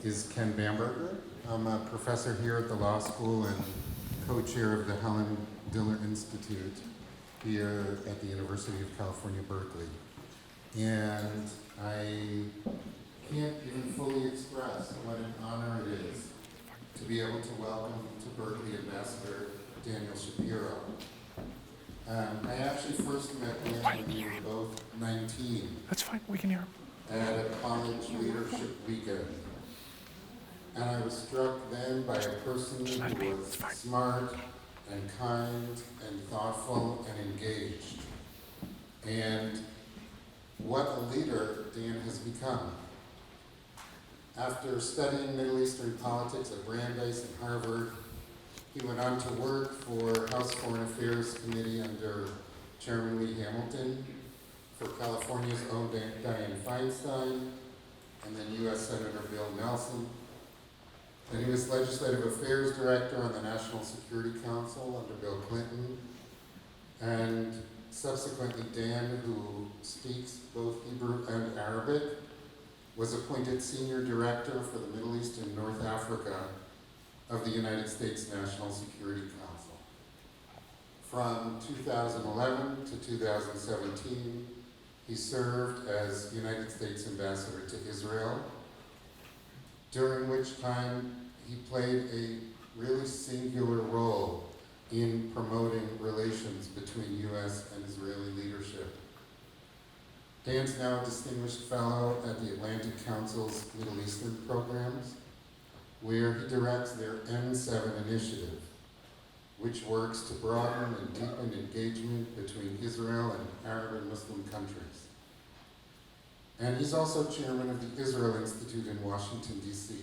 is Ken Bamberger. I'm a professor here at the law school and co-chair of the Helen Diller Institute here at the University of California, Berkeley. And I can't even fully express what an honor it is to be able to welcome to Berkeley Ambassador Daniel Shapiro. I actually first met him when we were both 19. That's fine, we can hear him. At a college leadership weekend. And I was struck then by a person who was smart and kind and thoughtful and engaged. And what a leader Dan has become. After studying Middle Eastern politics at Brandeis and Harvard, he went on to work for House Foreign Affairs Committee under Chairman Lee Hamilton, for California's own Dianne Feinstein, and then U.S. Senator Bill Nelson. Then he was Legislative Affairs Director on the National Security Council under Bill Clinton. And subsequently, Dan, who speaks both Hebrew and Arabic, was appointed Senior Director for the Middle East and North Africa of the United States National Security Council. From 2011 to 2017, he served as United States Ambassador to Israel, during which time he played a really singular role in promoting relations between U.S. and Israeli leadership. Dan's now a distinguished fellow at the Atlantic Council's Middle Eastern programs, where he directs their N7 initiative, which works to broaden and deepen engagement between Israel and Arab and Muslim countries. And he's also chairman of the Israel Institute in Washington, D.C.,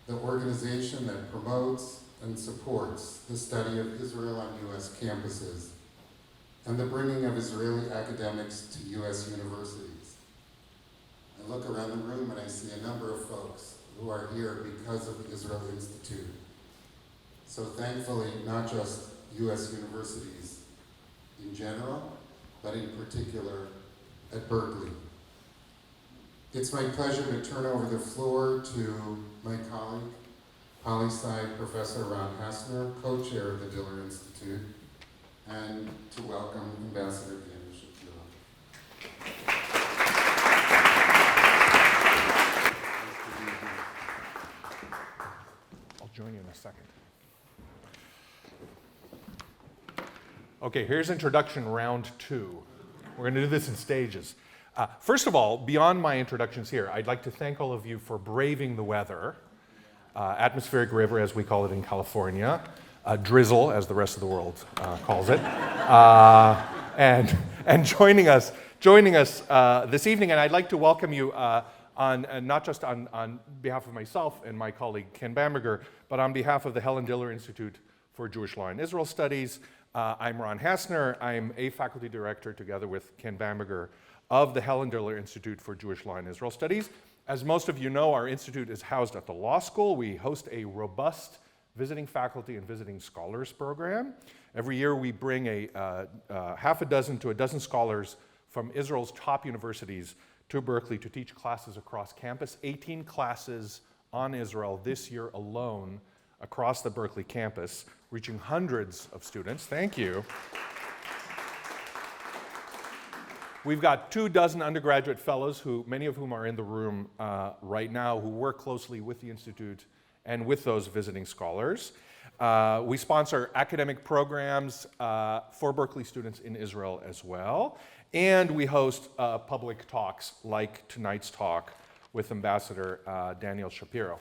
the organization that promotes and supports the study of Israel on U.S. campuses and the bringing of Israeli academics to U.S. universities. I look around the room and I see a number of folks who are here because of the Israel Institute. So thankfully, not just U.S. universities in general, but in particular at Berkeley. It's my pleasure to turn over the floor to my colleague, poli-sci Professor Ron Hassner, co-chair of the Diller Institute, and to welcome Ambassador Daniel Shapiro. I'll join you in a second. Okay, here's introduction round 2. We're going to do this in stages. First of all, beyond my introductions here, I'd like to thank all of you for braving the weather, atmospheric river as we call it in California, drizzle as the rest of the world calls it, and joining us this evening. And I'd like to welcome you not just on behalf of myself and my colleague Ken Bamberger, but on behalf of the Helen Diller Institute for Jewish Law and Israel Studies. I'm Ron Hassner. I'm a faculty director together with Ken Bamberger of the Helen Diller Institute for Jewish Law and Israel Studies. As most of you know, our institute is housed at the law school. We host a robust visiting faculty and visiting scholars program. Every year we bring a half a dozen to a dozen scholars from Israel's top universities to Berkeley to teach classes across campus. 18 classes on Israel this year alone across the Berkeley campus, reaching hundreds of students. Thank you. We've got 24 undergraduate fellows, many of whom are in the room right now, who work closely with the Institute and with those visiting scholars. We sponsor academic programs for Berkeley students in Israel as well. And we host public talks like tonight's talk with Ambassador Daniel Shapiro.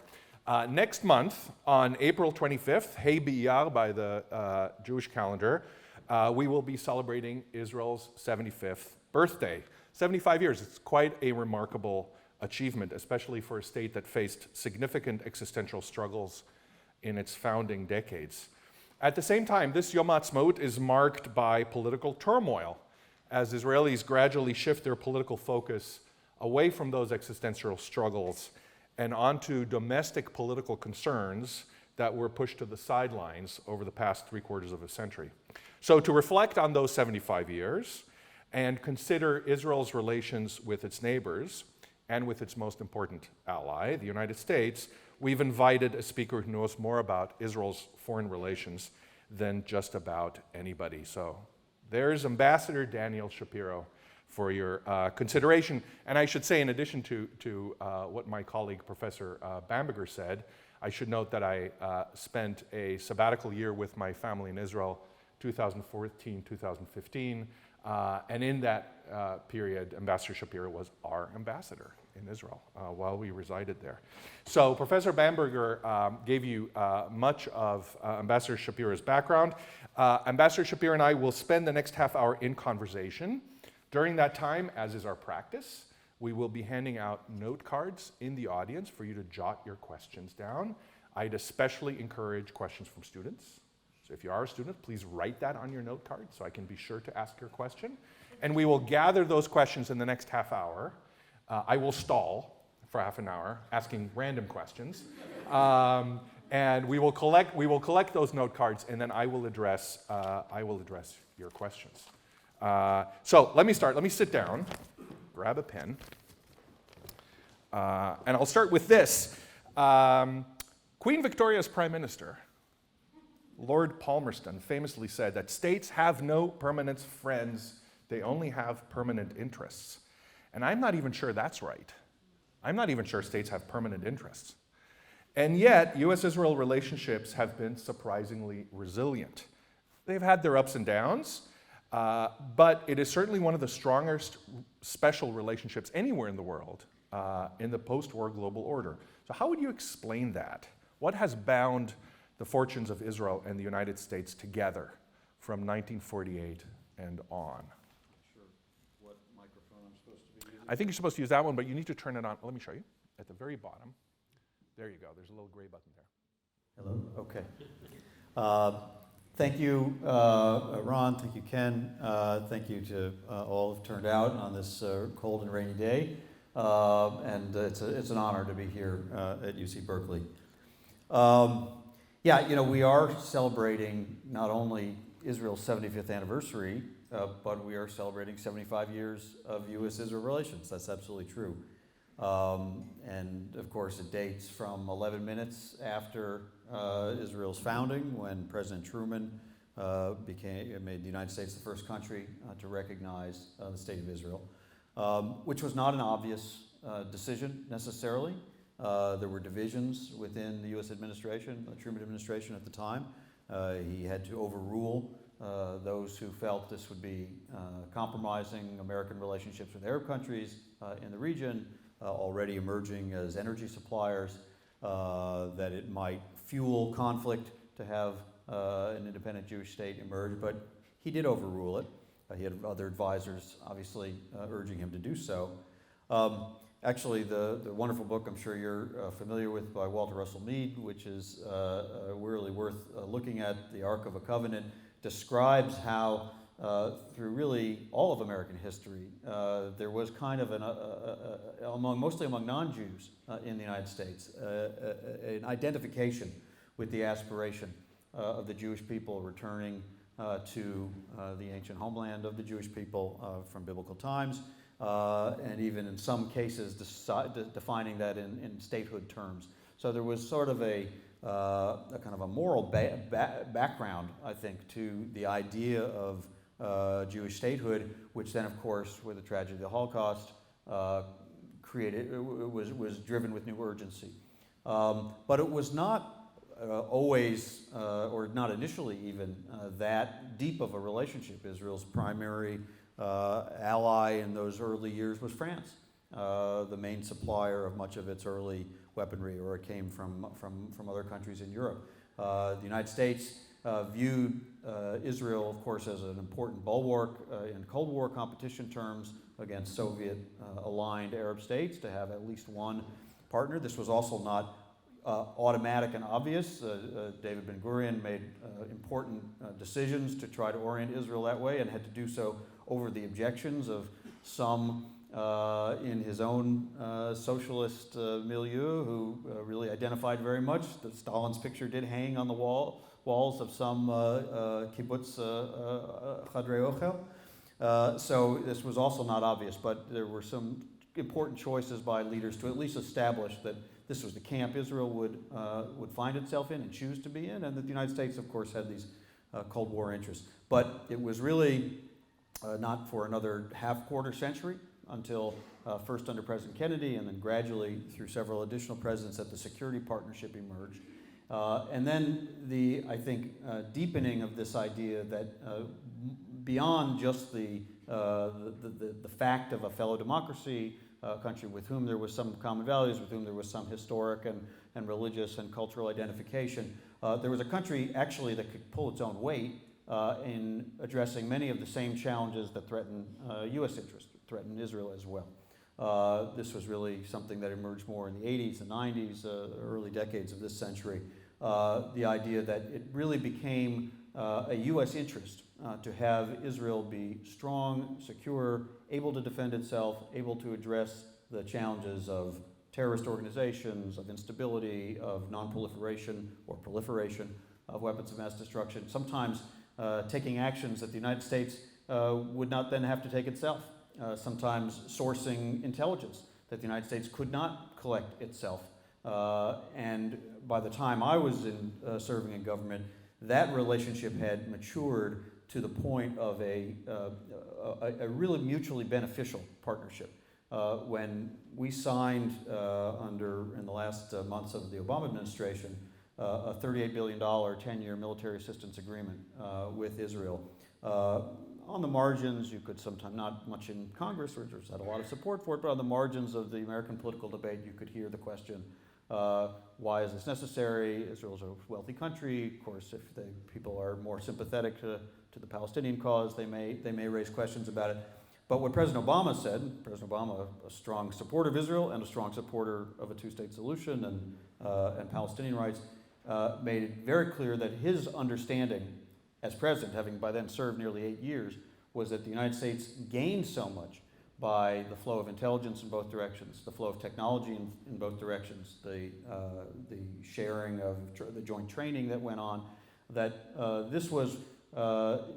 Next month, on April 25th, Hey B'Iyar by the Jewish calendar, we will be celebrating Israel's 75th birthday. 75 years, it's quite a remarkable achievement, especially for a state that faced significant existential struggles in its founding decades. At the same time, this Yom Ha'atzmaut is marked by political turmoil as Israelis gradually shift their political focus away from those existential struggles and onto domestic political concerns that were pushed to the sidelines over the past 3/4 of a century. So to reflect on those 75 years and consider Israel's relations with its neighbors and with its most important ally, the United States, we've invited a speaker who knows more about Israel's foreign relations than just about anybody. So there's Ambassador Daniel Shapiro for your consideration. And I should say, in addition to what my colleague Professor Bamberger said, I should note that I spent a sabbatical year with my family in Israel, 2014, 2015, and in that period, Ambassador Shapiro was our ambassador in Israel while we resided there. So Professor Bamberger gave you much of Ambassador Shapiro's background. Ambassador Shapiro and I will spend the next half hour in conversation. During that time, as is our practice, we will be handing out note cards in the audience for you to jot your questions down. I'd especially encourage questions from students. So if you are a student, please write that on your note card so I can be sure to ask your question. And we will gather those questions in the next half hour. I will stall for half an hour asking random questions. And we will collect those note cards, and then I will address your questions. So let me start. Let me sit down, grab a pen, and I'll start with this. Queen Victoria's Prime Minister, Lord Palmerston, famously said that states have no permanent friends, they only have permanent interests. And I'm not even sure that's right. I'm not even sure states have permanent interests. And yet, US-Israel relationships have been surprisingly resilient. They've had their ups and downs, but it is certainly one of the strongest special relationships anywhere in the world in the post-war global order. So how would you explain that? What has bound the fortunes of Israel and the United States together from 1948 and on? Sure. What microphone I'm supposed to be using? I think you're supposed to use that one, but you need to turn it on. Let me show you. At the very bottom. There you go. There's a little gray button there. Hello? Okay. Thank you, Ron. Thank you, Ken. Thank you to all who've turned out on this cold and rainy day. And it's an honor to be here at UC Berkeley. Yeah, you know, we are celebrating not only Israel's 75th anniversary, but we are celebrating 75 years of U.S.-Israel relations. That's absolutely true. And of course, it dates from 11 minutes after Israel's founding, when President Truman made the United States the first country to recognize the State of Israel, which was not an obvious decision necessarily. There were divisions within the U.S. administration, the Truman administration at the time. He had to overrule those who felt this would be compromising American relationships with Arab countries in the region, already emerging as energy suppliers, that it might fuel conflict to have an independent Jewish state emerge, but he did overrule it. He had other advisors, obviously, urging him to do so. Actually, the wonderful book I'm sure you're familiar with by Walter Russell Mead, which is really worth looking at, The Ark of a Covenant, describes how through really all of American history, there was kind of mostly among non-Jews in the United States, an identification with the aspiration of the Jewish people returning to the ancient homeland of the Jewish people from biblical times, and even in some cases defining that in statehood terms. So there was sort of a kind of a moral background, I think, to the idea of Jewish statehood, which then, of course, with the tragedy of the Holocaust, was driven with new urgency. But it was not always, or not initially even, that deep of a relationship. Israel's primary ally in those early years was France, the main supplier of much of its early weaponry, or it came from other countries in Europe. The United States viewed Israel, of course, as an important bulwark in Cold War competition terms against Soviet-aligned Arab states, to have at least one partner. This was also not automatic and obvious. David Ben-Gurion made important decisions to try to orient Israel that way, and had to do so over the objections of some in his own socialist milieu who really identified very much. Stalin's picture did hang on the walls of some kibbutz chadrei ochel. So this was also not obvious, but there were some important choices by leaders to at least establish that this was the camp Israel would find itself in and choose to be in, and that the United States, of course, had these Cold War interests. But it was really not for another half-quarter century until first under President Kennedy and then gradually through several additional presidents that the security partnership emerged. And then I think, deepening of this idea that beyond just the fact of a fellow democracy, a country with whom there was some common values, with whom there was some historic and religious and cultural identification, there was a country actually that could pull its own weight in addressing many of the same challenges that threaten U.S. interests, threaten Israel as well. This was really something that emerged more in the 80s, the 90s, early decades of this century. The idea that it really became a U.S. interest to have Israel be strong, secure, able to defend itself, able to address the challenges of terrorist organizations, of instability, of non-proliferation or proliferation of weapons of mass destruction, sometimes taking actions that the United States would not then have to take itself, sometimes sourcing intelligence that the United States could not collect itself. And by the time I was serving in government, that relationship had matured to the point of a really mutually beneficial partnership. When we signed in the last months of the Obama administration, a $38 billion 10-year military assistance agreement with Israel. On the margins, you could sometimes, not much in Congress, which had a lot of support for it, but on the margins of the American political debate, you could hear the question, why is this necessary? Israel's a wealthy country. Of course, if people are more sympathetic to the Palestinian cause, they may raise questions about it. But what President Obama said, President Obama, a strong supporter of Israel and a strong supporter of a two-state solution and Palestinian rights, made it very clear that his understanding as president, having by then served nearly 8 years, was that the United States gained so much by the flow of intelligence in both directions, the flow of technology in both directions, the sharing of the joint training that went on, that this was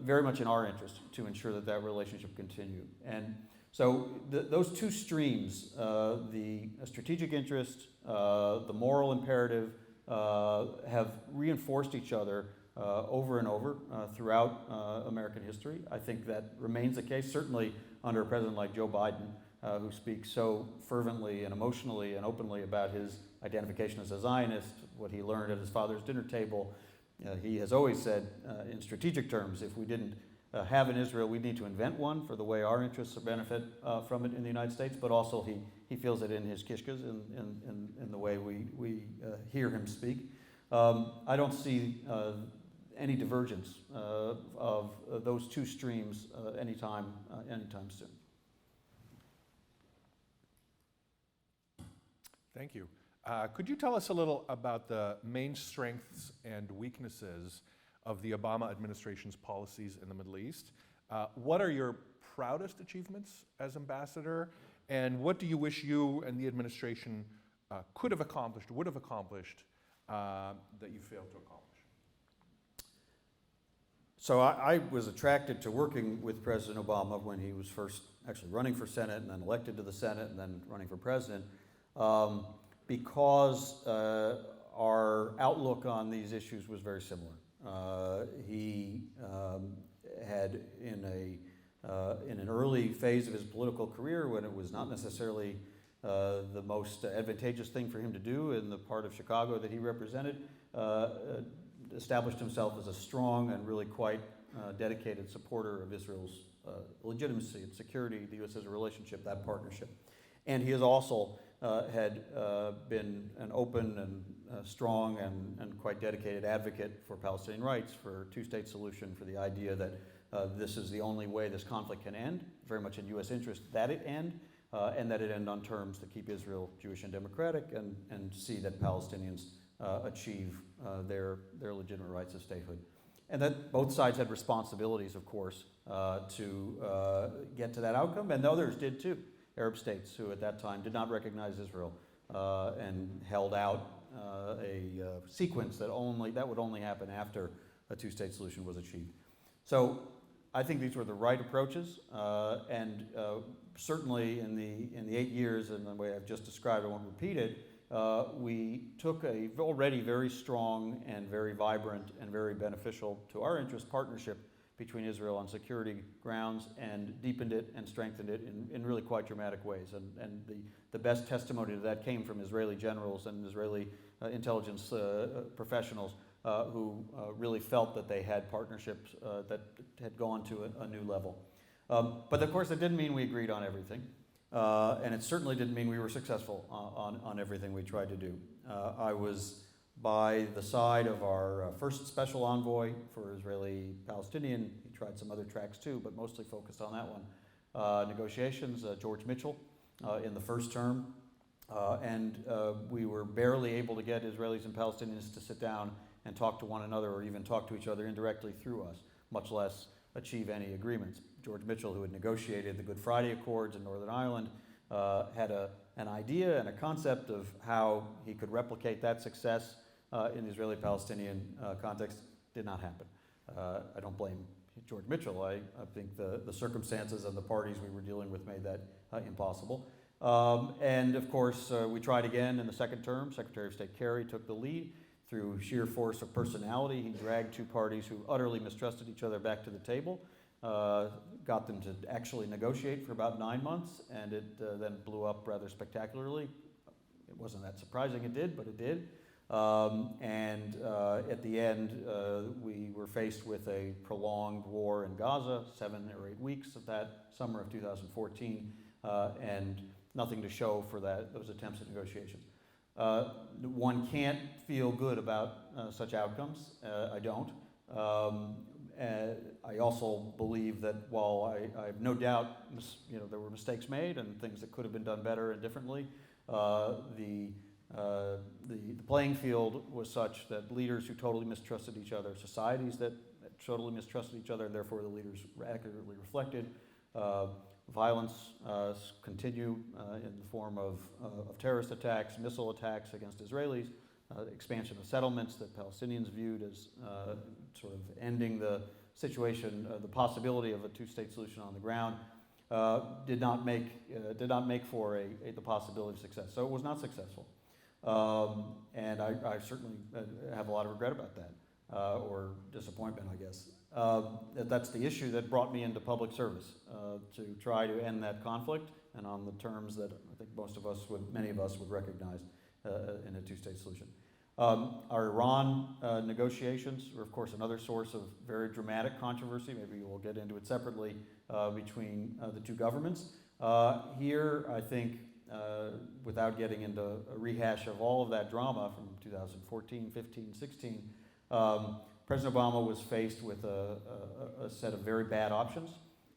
very much in our interest to ensure that relationship continued. And so those two streams, the strategic interest, the moral imperative, have reinforced each other over and over throughout American history. I think that remains the case, certainly under a president like Joe Biden, who speaks so fervently and emotionally and openly about his identification as a Zionist, what he learned at his father's dinner table. He has always said, in strategic terms, if we didn't have an Israel, we need to invent one for the way our interests benefit from it in the United States, but also he feels it in his kishkas, in the way we hear him speak. I don't see any divergence of those two streams anytime soon. Thank you. Could you tell us a little about the main strengths and weaknesses of the Obama administration's policies in the Middle East? What are your proudest achievements as ambassador, and what do you wish you and the administration could have accomplished, would have accomplished, that you failed to accomplish? So I was attracted to working with President Obama when he was first actually running for Senate and then elected to the Senate and then running for president, because our outlook on these issues was very similar. He had in an early phase of his political career, when it was not necessarily the most advantageous thing for him to do in the part of Chicago that he represented, established himself as a strong and really quite dedicated supporter of Israel's legitimacy and security, the U.S.-Israel relationship, that partnership. And he has also had been an open and strong and quite dedicated advocate for Palestinian rights, for a two-state solution, for the idea that this is the only way this conflict can end, very much in U.S. interest that it end, and that it end on terms that keep Israel Jewish and democratic and see that Palestinians achieve their legitimate rights of statehood. And that both sides had responsibilities, of course, to get to that outcome, and others did too. Arab states who at that time did not recognize Israel and held out a sequence that would only happen after a two-state solution was achieved. So I think these were the right approaches, and certainly in the 8 years, and the way I've just described, I won't repeat it, we took a already very strong and very vibrant and very beneficial to our interest partnership between Israel on security grounds and deepened it and strengthened it in really quite dramatic ways. And the best testimony to that came from Israeli generals and Israeli intelligence professionals who really felt that they had partnerships that had gone to a new level. But of course, it didn't mean we agreed on everything. And it certainly didn't mean we were successful on everything we tried to do. I was by the side of our first special envoy for Israeli-Palestinian. He tried some other tracks too, but mostly focused on that one. Negotiations, George Mitchell in the first term. And we were barely able to get Israelis and Palestinians to sit down and talk to one another or even talk to each other indirectly through us, much less achieve any agreements. George Mitchell, who had negotiated the Good Friday Accords in Northern Ireland, had an idea and a concept of how he could replicate that success in the Israeli-Palestinian context. Did not happen. I don't blame George Mitchell. I think the circumstances and the parties we were dealing with made that impossible. And of course, we tried again in the second term. Secretary of State Kerry took the lead. Through sheer force of personality, he dragged two parties who utterly mistrusted each other back to the table, got them to actually negotiate for about 9 months, and it then blew up rather spectacularly. It wasn't that surprising it did, but it did. And at the end, we were faced with a prolonged war in Gaza, 7 or 8 weeks of that summer of 2014, and nothing to show for those attempts at negotiations. One can't feel good about such outcomes. I don't. I also believe that while I have no doubt, there were mistakes made and things that could have been done better and differently, the playing field was such that leaders who totally mistrusted each other, societies that totally mistrusted each other, and therefore the leaders accurately reflected, violence continue in the form of terrorist attacks, missile attacks against Israelis, expansion of settlements that Palestinians viewed as sort of ending the situation, the possibility of a two-state solution on the ground, did not make for the possibility of success. So it was not successful. And I certainly have a lot of regret about that, or disappointment, I guess. That's the issue that brought me into public service, to try to end that conflict, and on the terms that I think many of us would recognize in a two-state solution. Our Iran negotiations were, of course, another source of very dramatic controversy. Maybe we'll get into it separately between the two governments. Here, I think, without getting into a rehash of all of that drama from 2014, 15, 16, President Obama was faced with a set of very bad options.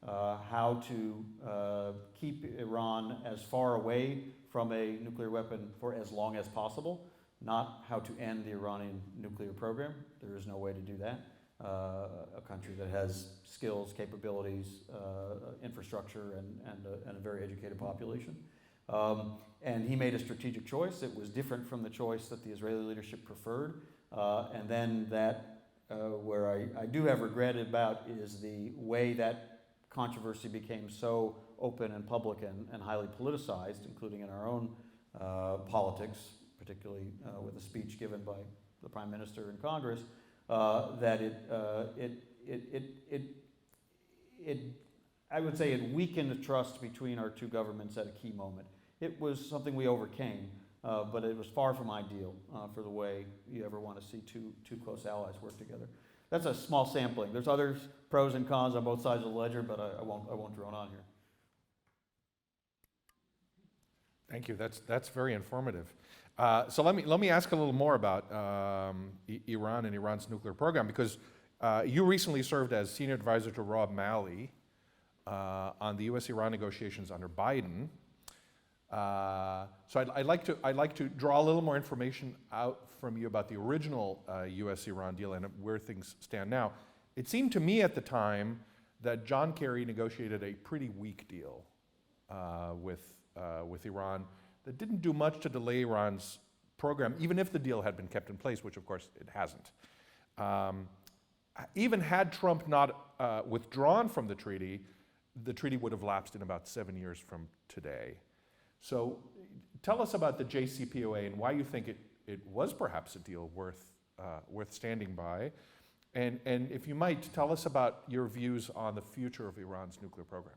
How to keep Iran as far away from a nuclear weapon for as long as possible, not how to end the Iranian nuclear program. There is no way to do that. A country that has skills, capabilities, infrastructure, and a very educated population. And he made a strategic choice. It was different from the choice that the Israeli leadership preferred. And then where I do have regret about is the way that controversy became so open and public and highly politicized, including in our own politics, particularly with a speech given by the Prime Minister in Congress, that I would say it weakened the trust between our two governments at a key moment. It was something we overcame, but it was far from ideal for the way you ever want to see two close allies work together. That's a small sampling. There's others, pros and cons on both sides of the ledger, but I won't drone on here. Thank you. That's very informative. So let me ask a little more about Iran and Iran's nuclear program, because you recently served as senior advisor to Rob Malley on the U.S.-Iran negotiations under Biden. So I'd like to draw a little more information out from you about the original U.S.-Iran deal and where things stand now. It seemed to me at the time that John Kerry negotiated a pretty weak deal with Iran that didn't do much to delay Iran's program, even if the deal had been kept in place, which of course it hasn't. even had Trump not withdrawn from the treaty would have lapsed in about 7 years from today. So tell us about the JCPOA and why you think it was perhaps a deal worth standing by. And if you might, tell us about your views on the future of Iran's nuclear program.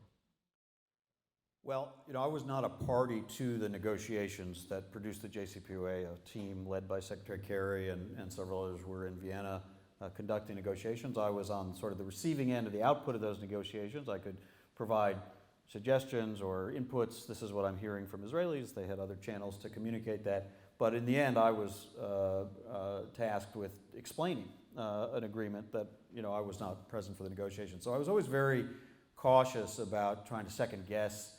Well, I was not a party to the negotiations that produced the JCPOA. A team led by Secretary Kerry and several others were in Vienna conducting negotiations. I was on sort of the receiving end of the output of those negotiations. I could provide suggestions or inputs. This is what I'm hearing from Israelis. They had other channels to communicate that. But in the end, I was tasked with explaining an agreement that I was not present for the negotiation. So I was always very cautious about trying to second guess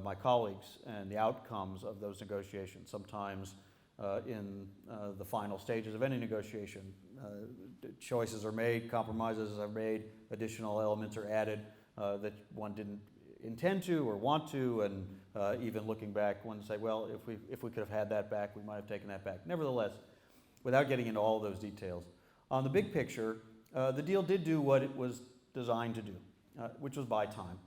my colleagues and the outcomes of those negotiations. Sometimes in the final stages of any negotiation, choices are made, compromises are made, additional elements are added that one didn't intend to or want to, and even looking back, one say, well, if we could have had that back, we might have taken that back. Nevertheless, without getting into all those details, on the big picture, the deal did do what it was designed to do, which was buy time.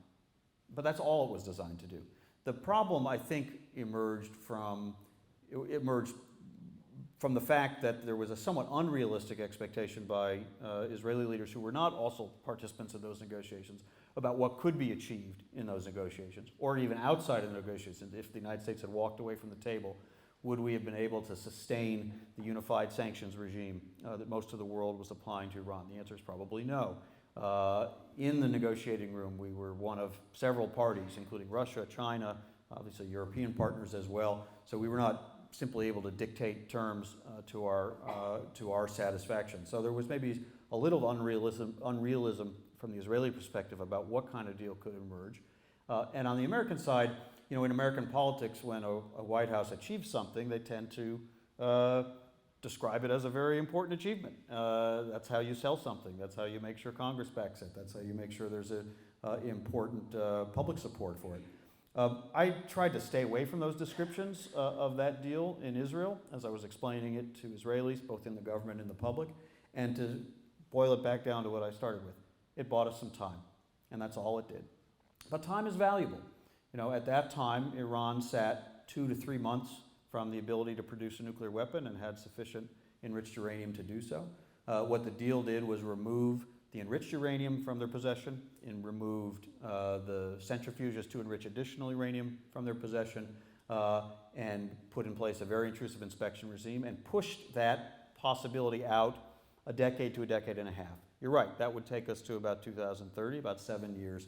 But that's all it was designed to do. The problem, I think, emerged from the fact that there was a somewhat unrealistic expectation by Israeli leaders who were not also participants in those negotiations about what could be achieved in those negotiations, or even outside of the negotiations. If the United States had walked away from the table, would we have been able to sustain the unified sanctions regime that most of the world was applying to Iran? The answer is probably no. In the negotiating room, we were one of several parties, including Russia, China, obviously European partners as well. So we were not simply able to dictate terms to our satisfaction. So there was maybe a little unrealism from the Israeli perspective about what kind of deal could emerge. And on the American side, in American politics, when a White House achieves something, they tend to describe it as a very important achievement. That's how you sell something. That's how you make sure Congress backs it. That's how you make sure there's important public support for it. I tried to stay away from those descriptions of that deal in Israel as I was explaining it to Israelis, both in the government and the public, and to boil it back down to what I started with. It bought us some time, and that's all it did. But time is valuable. At that time, Iran sat 2 to 3 months from the ability to produce a nuclear weapon and had sufficient enriched uranium to do so. What the deal did was remove the enriched uranium from their possession and removed the centrifuges to enrich additional uranium from their possession and put in place a very intrusive inspection regime and pushed that possibility out a decade to a decade and a half. You're right, that would take us to about 2030, about 7 years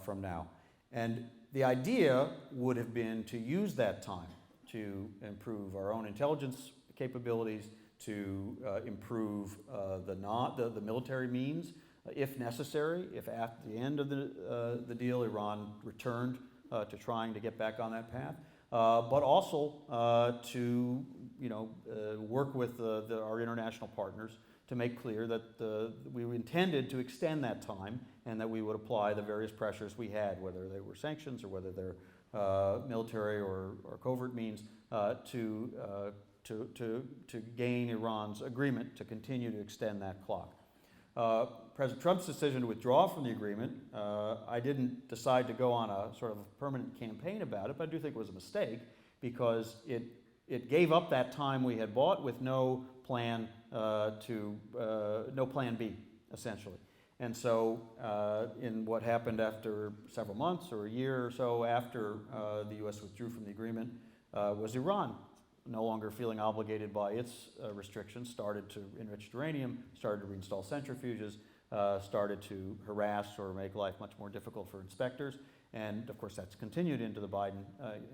from now. And the idea would have been to use that time to improve our own intelligence capabilities, to improve the military means, if necessary, if at the end of the deal Iran returned to trying to get back on that path, but also to work with our international partners to make clear that we intended to extend that time and that we would apply the various pressures we had, whether they were sanctions or whether they're military or covert means, to gain Iran's agreement to continue to extend that clock. President Trump's decision to withdraw from the agreement, I didn't decide to go on a sort of permanent campaign about it, but I do think it was a mistake because it gave up that time we had bought with no plan no plan B, essentially. And so in what happened after several months or a year or so after the U.S. withdrew from the agreement was Iran, no longer feeling obligated by its restrictions, started to enrich uranium, started to reinstall centrifuges, started to harass or make life much more difficult for inspectors. And of course that's continued into the Biden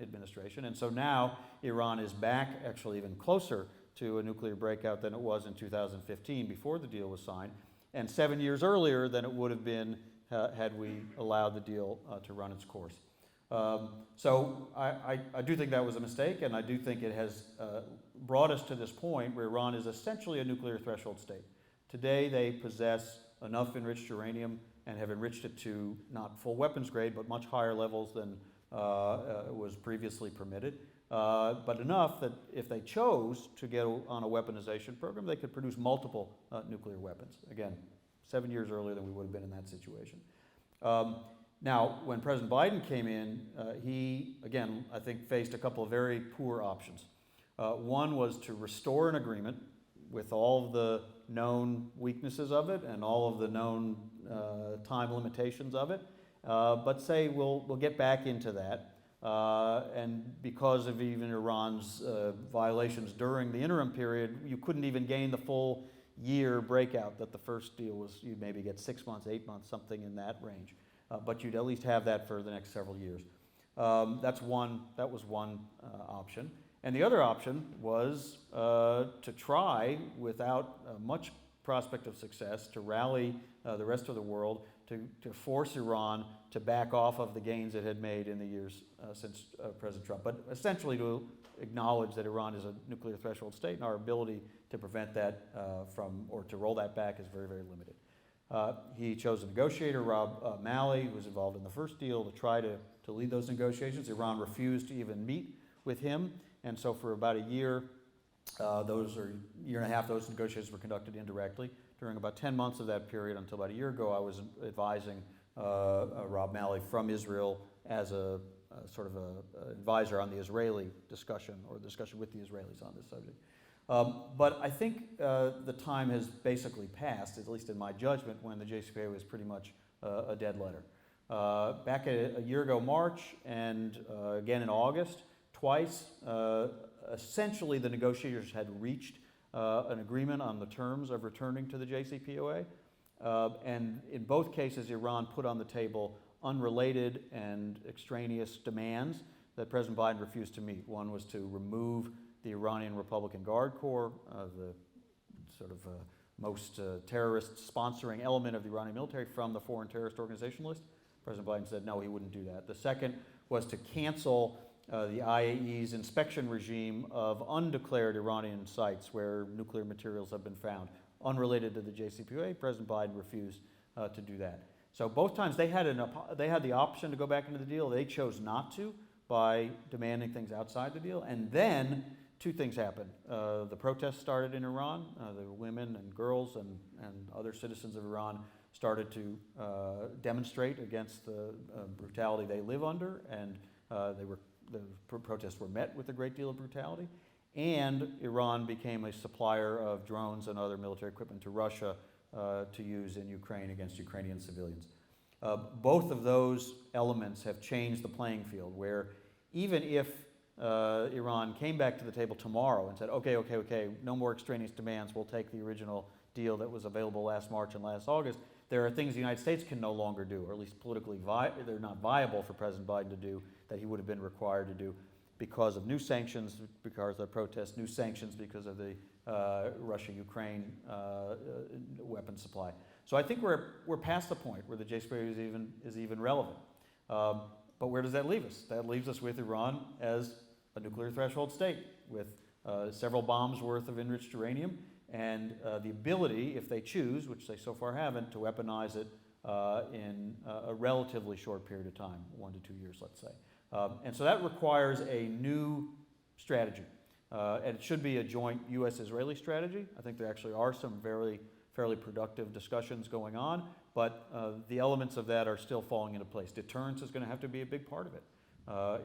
administration. And so now Iran is back actually even closer to a nuclear breakout than it was in 2015 before the deal was signed, and 7 years earlier than it would have been had we allowed the deal to run its course. So I do think that was a mistake, and I do think it has brought us to this point where Iran is essentially a nuclear threshold state. Today they possess enough enriched uranium and have enriched it to not full weapons grade, but much higher levels than was previously permitted. But enough that if they chose to get on a weaponization program, they could produce multiple nuclear weapons. Again, 7 years earlier than we would have been in that situation. Now, when President Biden came in, he, again, I think faced a couple of very poor options. One was to restore an agreement with all of the known weaknesses of it and all of the known time limitations of it, but say we'll get back into that. And because of even Iran's violations during the interim period, you couldn't even gain the full year breakout that the first deal was. You'd maybe get 6 months, 8 months, something in that range. But you'd at least have that for the next several years. That was one option. And the other option was to try, without much prospect of success, to rally the rest of the world to force Iran to back off of the gains it had made in the years since President Trump. But essentially to acknowledge that Iran is a nuclear threshold state, and our ability to prevent that or to roll that back is very, very limited. He chose a negotiator, Rob Malley, who was involved in the first deal, to try to lead those negotiations. Iran refused to even meet with him, and so for about a year, year and a half, those negotiations were conducted indirectly. During about 10 months of that period, until about a year ago, I was advising Rob Malley from Israel as a sort of an advisor on the Israeli discussion, or the discussion with the Israelis on this subject. But I think the time has basically passed, at least in my judgment, when the JCPOA was pretty much a dead letter. Back a year ago, March, and again in August, twice, essentially the negotiators had reached an agreement on the terms of returning to the JCPOA. And in both cases, Iran put on the table unrelated and extraneous demands that President Biden refused to meet. One was to remove the Iranian Republican Guard Corps, the sort of most terrorist sponsoring element of the Iranian military, from the foreign terrorist organization list. President Biden said no, he wouldn't do that. The second was to cancel the IAEA's inspection regime of undeclared Iranian sites where nuclear materials have been found. Unrelated to the JCPOA, President Biden refused to do that. So both times they had the option to go back into the deal. They chose not to by demanding things outside the deal. And then two things happened. The protests started in Iran. The women and girls and other citizens of Iran started to demonstrate against the brutality they live under, and the protests were met with a great deal of brutality. And Iran became a supplier of drones and other military equipment to Russia to use in Ukraine against Ukrainian civilians. Both of those elements have changed the playing field, where even if Iran came back to the table tomorrow and said, okay, no more extraneous demands, we'll take the original deal that was available last March and last August, there are things the United States can no longer do, or at least politically they're not viable for President Biden to do, that he would have been required to do because of new sanctions, because of the protests, new sanctions because of the Russia-Ukraine weapons supply. So I think we're past the point where the JCPOA is even relevant. But where does that leave us? That leaves us with Iran as a nuclear threshold state with several bombs worth of enriched uranium, and the ability, if they choose, which they so far haven't, to weaponize it in a relatively short period of time, 1 to 2 years, let's say. And so that requires a new strategy. And it should be a joint U.S.-Israeli strategy. I think there actually are some fairly productive discussions going on, but the elements of that are still falling into place. Deterrence is going to have to be a big part of it.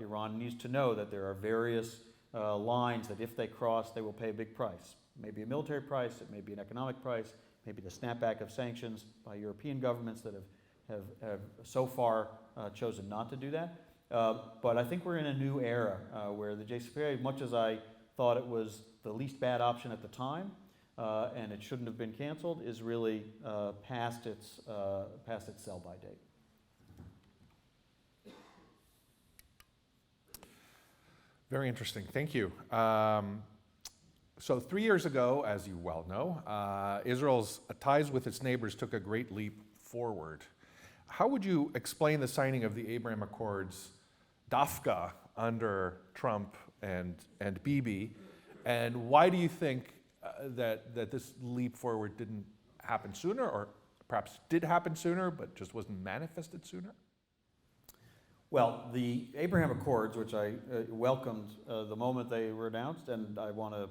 Iran needs to know that there are various lines that if they cross, they will pay a big price. Maybe a military price, it may be an economic price, maybe the snapback of sanctions by European governments that have so far chosen not to do that. But I think we're in a new era where the JCPOA, much as I thought it was the least bad option at the time, and it shouldn't have been canceled, is really past its sell-by date. Very interesting. Thank you. So 3 years ago, as you well know, Israel's ties with its neighbors took a great leap forward. How would you explain the signing of the Abraham Accords, dafka, under Trump and Bibi, and why do you think that this leap forward didn't happen sooner, or perhaps did happen sooner but just wasn't manifested sooner? Well, the Abraham Accords, which I welcomed the moment they were announced, and I want to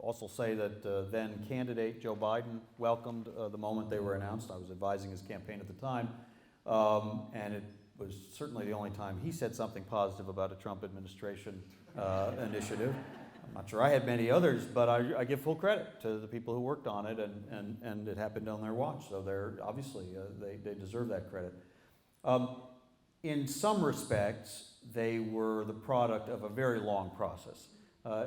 also say that then candidate Joe Biden welcomed the moment they were announced. I was advising his campaign at the time, and it was certainly the only time he said something positive about a Trump administration initiative. I'm not sure I had many others, but I give full credit to the people who worked on it, and it happened on their watch, so they're obviously, they deserve that credit. In some respects, they were the product of a very long process.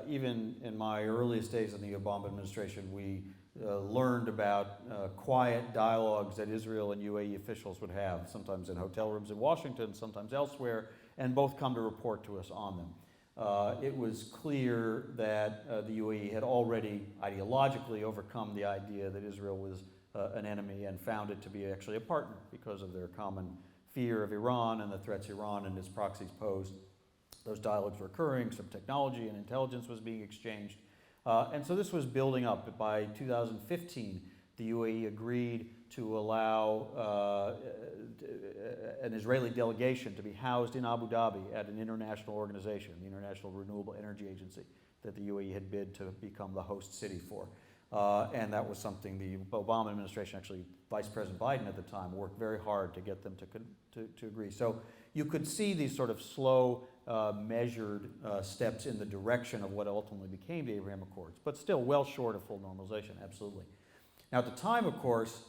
Even in my earliest days in the Obama administration, we learned about quiet dialogues that Israel and UAE officials would have, sometimes in hotel rooms in Washington, sometimes elsewhere, and both come to report to us on them. It was clear that the UAE had already ideologically overcome the idea that Israel was an enemy and found it to be actually a partner because of their common fear of Iran and the threats Iran and its proxies posed. Those dialogues were occurring, some technology and intelligence was being exchanged. And so this was building up. By 2015, the UAE agreed to allow an Israeli delegation to be housed in Abu Dhabi at an international organization, the International Renewable Energy Agency, that the UAE had bid to become the host city for. And that was something the Obama administration, actually Vice President Biden at the time, worked very hard to get them to agree. So you could see these sort of slow, measured steps in the direction of what ultimately became the Abraham Accords, but still well short of full normalization, absolutely. Now at the time, of course,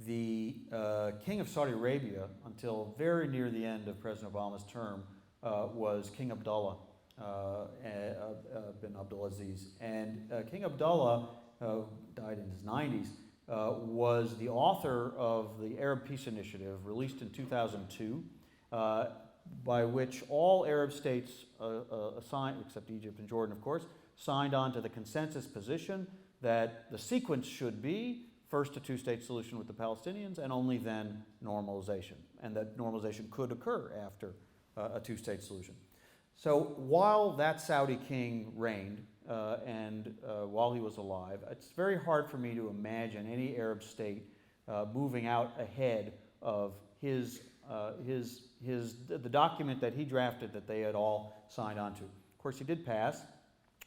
the King of Saudi Arabia, until very near the end of President Obama's term, was King Abdullah bin Abdulaziz. And King Abdullah, died in his 90s, was the author of the Arab Peace Initiative released in 2002, by which all Arab states assigned, except Egypt and Jordan, of course, signed on to the consensus position that the sequence should be first a two-state solution with the Palestinians and only then normalization, and that normalization could occur after a two-state solution. So while that Saudi king reigned, and while he was alive, it's very hard for me to imagine any Arab state moving out ahead of the document that he drafted that they had all signed on to. Of course, he did pass,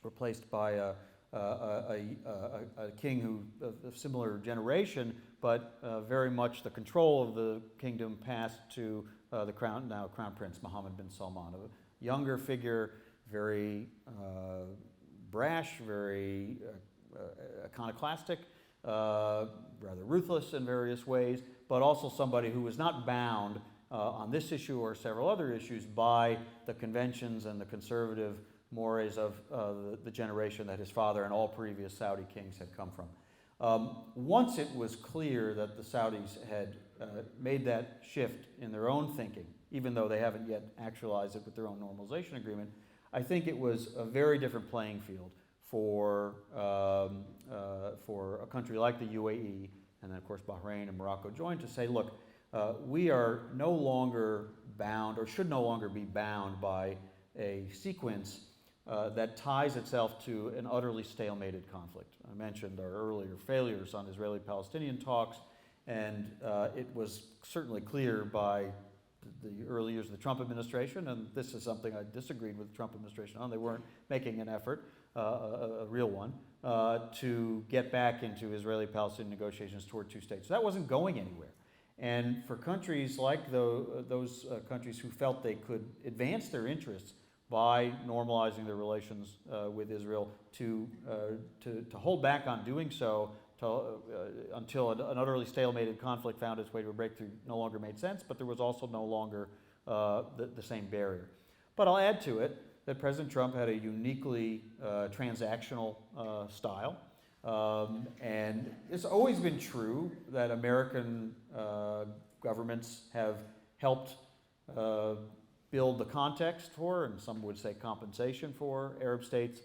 replaced by a king who of similar generation, but very much the control of the kingdom passed to the Crown Prince Mohammed bin Salman, a younger figure, very brash, very iconoclastic, rather ruthless in various ways, but also somebody who was not bound on this issue or several other issues by the conventions and the conservative mores of the generation that his father and all previous Saudi kings had come from. Once it was clear that the Saudis had made that shift in their own thinking, even though they haven't yet actualized it with their own normalization agreement, I think it was a very different playing field for a country like the UAE, and then of course Bahrain and Morocco joined, to say, look, we are no longer bound, or should no longer be bound by a sequence that ties itself to an utterly stalemated conflict. I mentioned our earlier failures on Israeli-Palestinian talks, and it was certainly clear by the early years of the Trump administration, and this is something I disagreed with the Trump administration on. They weren't making an effort, a real one, to get back into Israeli-Palestinian negotiations toward two states. So that wasn't going anywhere. And for countries like those countries who felt they could advance their interests by normalizing their relations with Israel, to hold back on doing so until an utterly stalemated conflict found its way to a breakthrough no longer made sense, but there was also no longer the same barrier. But I'll add to it that President Trump had a uniquely transactional style. And it's always been true that American governments have helped build the context for, and some would say compensation for, Arab states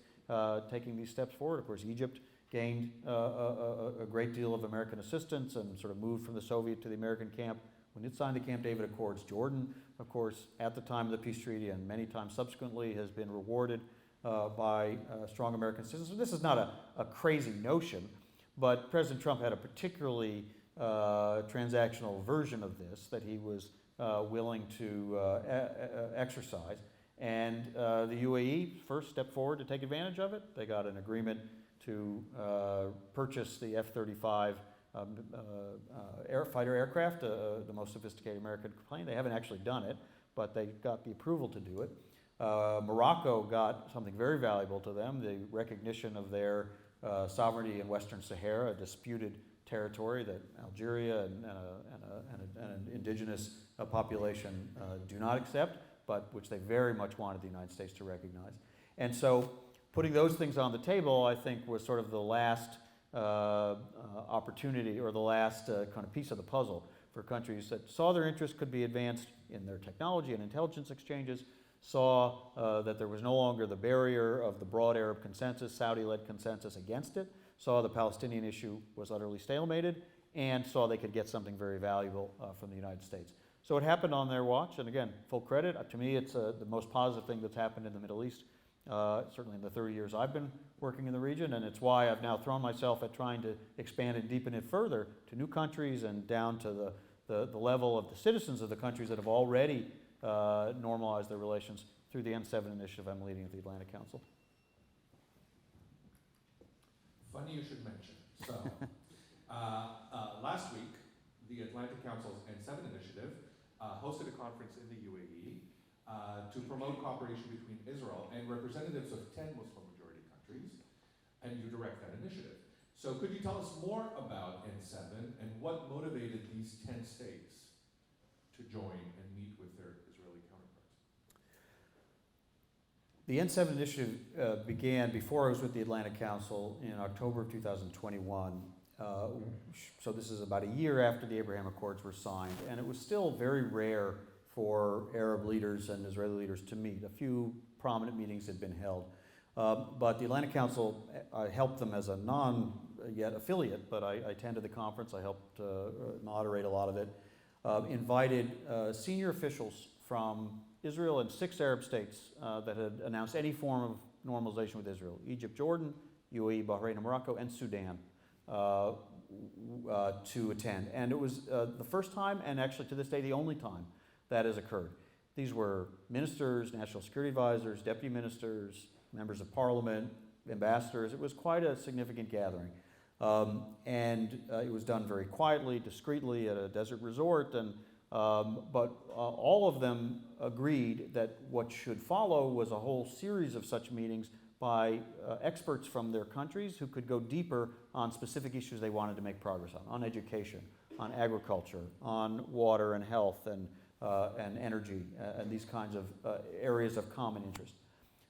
taking these steps forward. Of course, Egypt gained a great deal of American assistance and sort of moved from the Soviet to the American camp when it signed the Camp David Accords. Jordan, of course, at the time of the peace treaty and many times subsequently, has been rewarded by strong American citizens. This is not a crazy notion, but President Trump had a particularly transactional version of this that he was willing to exercise. And the UAE first stepped forward to take advantage of it. They got an agreement to purchase the F-35 fighter aircraft, the most sophisticated American plane. They haven't actually done it, but they got the approval to do it. Morocco got something very valuable to them, the recognition of their sovereignty in Western Sahara, a disputed territory that Algeria and an indigenous population do not accept, but which they very much wanted the United States to recognize. And so putting those things on the table, I think, was sort of the last opportunity, or the last kind of piece of the puzzle for countries that saw their interests could be advanced in their technology and intelligence exchanges, saw that there was no longer the barrier of the broad Arab consensus, Saudi-led consensus against it, saw the Palestinian issue was utterly stalemated, and saw they could get something very valuable from the United States. So it happened on their watch, and again, full credit. To me, it's the most positive thing that's happened in the Middle East, certainly in the 30 years I've been working in the region, and it's why I've now thrown myself at trying to expand and deepen it further to new countries and down to the level of the citizens of the countries that have already normalized their relations through the N7 initiative I'm leading at the Atlantic Council. Funny you should mention. So, last week, the Atlantic Council's N7 initiative hosted a conference in the UAE to promote cooperation between Israel and representatives of 10 Muslim-majority countries, and you direct that initiative. So could you tell us more about N7 and what motivated these 10 states to join and meet with their Israeli counterparts? The N7 initiative began before I was with the Atlantic Council in October of 2021. So this is about a year after the Abraham Accords were signed, and it was still very rare for Arab leaders and Israeli leaders to meet. A few prominent meetings had been held. But the Atlantic Council, I helped them as a non-yet affiliate, but I attended the conference, I helped moderate a lot of it, invited senior officials from Israel and 6 Arab states that had announced any form of normalization with Israel: Egypt, Jordan, UAE, Bahrain, and Morocco, and Sudan, to attend. And it was the first time, and actually to this day the only time, that has occurred. These were ministers, national security advisors, deputy ministers, members of parliament, ambassadors. It was quite a significant gathering. It was done very quietly, discreetly at a desert resort, but all of them agreed that what should follow was a whole series of such meetings by experts from their countries who could go deeper on specific issues they wanted to make progress on education, on agriculture, on water and health, and energy, and these kinds of areas of common interest.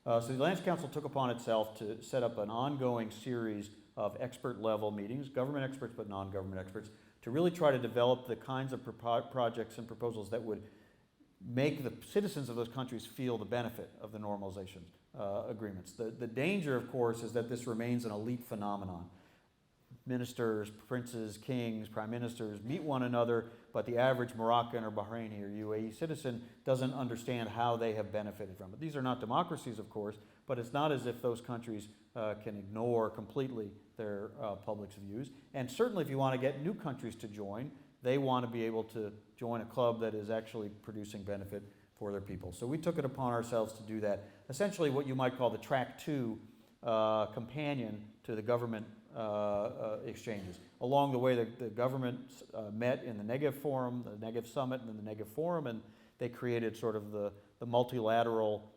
So the Atlantic Council took upon itself to set up an ongoing series of expert-level meetings, government experts but non-government experts, to really try to develop the kinds of projects and proposals that would make the citizens of those countries feel the benefit of the normalization agreements. The danger, of course, is that this remains an elite phenomenon. Ministers, princes, kings, prime ministers meet one another, but the average Moroccan or Bahraini or UAE citizen doesn't understand how they have benefited from it. These are not democracies, of course, but it's not as if those countries can ignore completely their public's views. And certainly if you want to get new countries to join, they want to be able to join a club that is actually producing benefit for their people. So we took it upon ourselves to do that. Essentially what you might call the Track 2 companion to the government exchanges. Along the way, the government met in the Negev Forum, the Negev Summit, and then the Negev Forum, and they created sort of the multilateral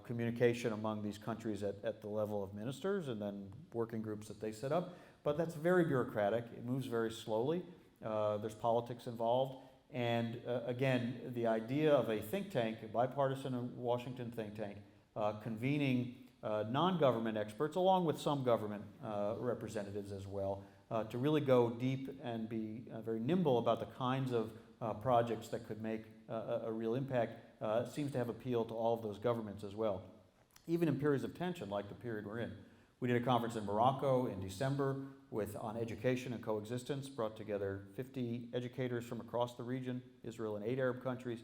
communication among these countries at the level of ministers, and then working groups that they set up. But that's very bureaucratic. It moves very slowly. There's politics involved. And again, the idea of a think tank, a bipartisan Washington think tank, convening non-government experts, along with some government representatives as well, to really go deep and be very nimble about the kinds of projects that could make a real impact, seems to have appeal to all of those governments as well, even in periods of tension like the period we're in. We did a conference in Morocco in December on education and coexistence, brought together 50 educators from across the region, Israel and 8 Arab countries,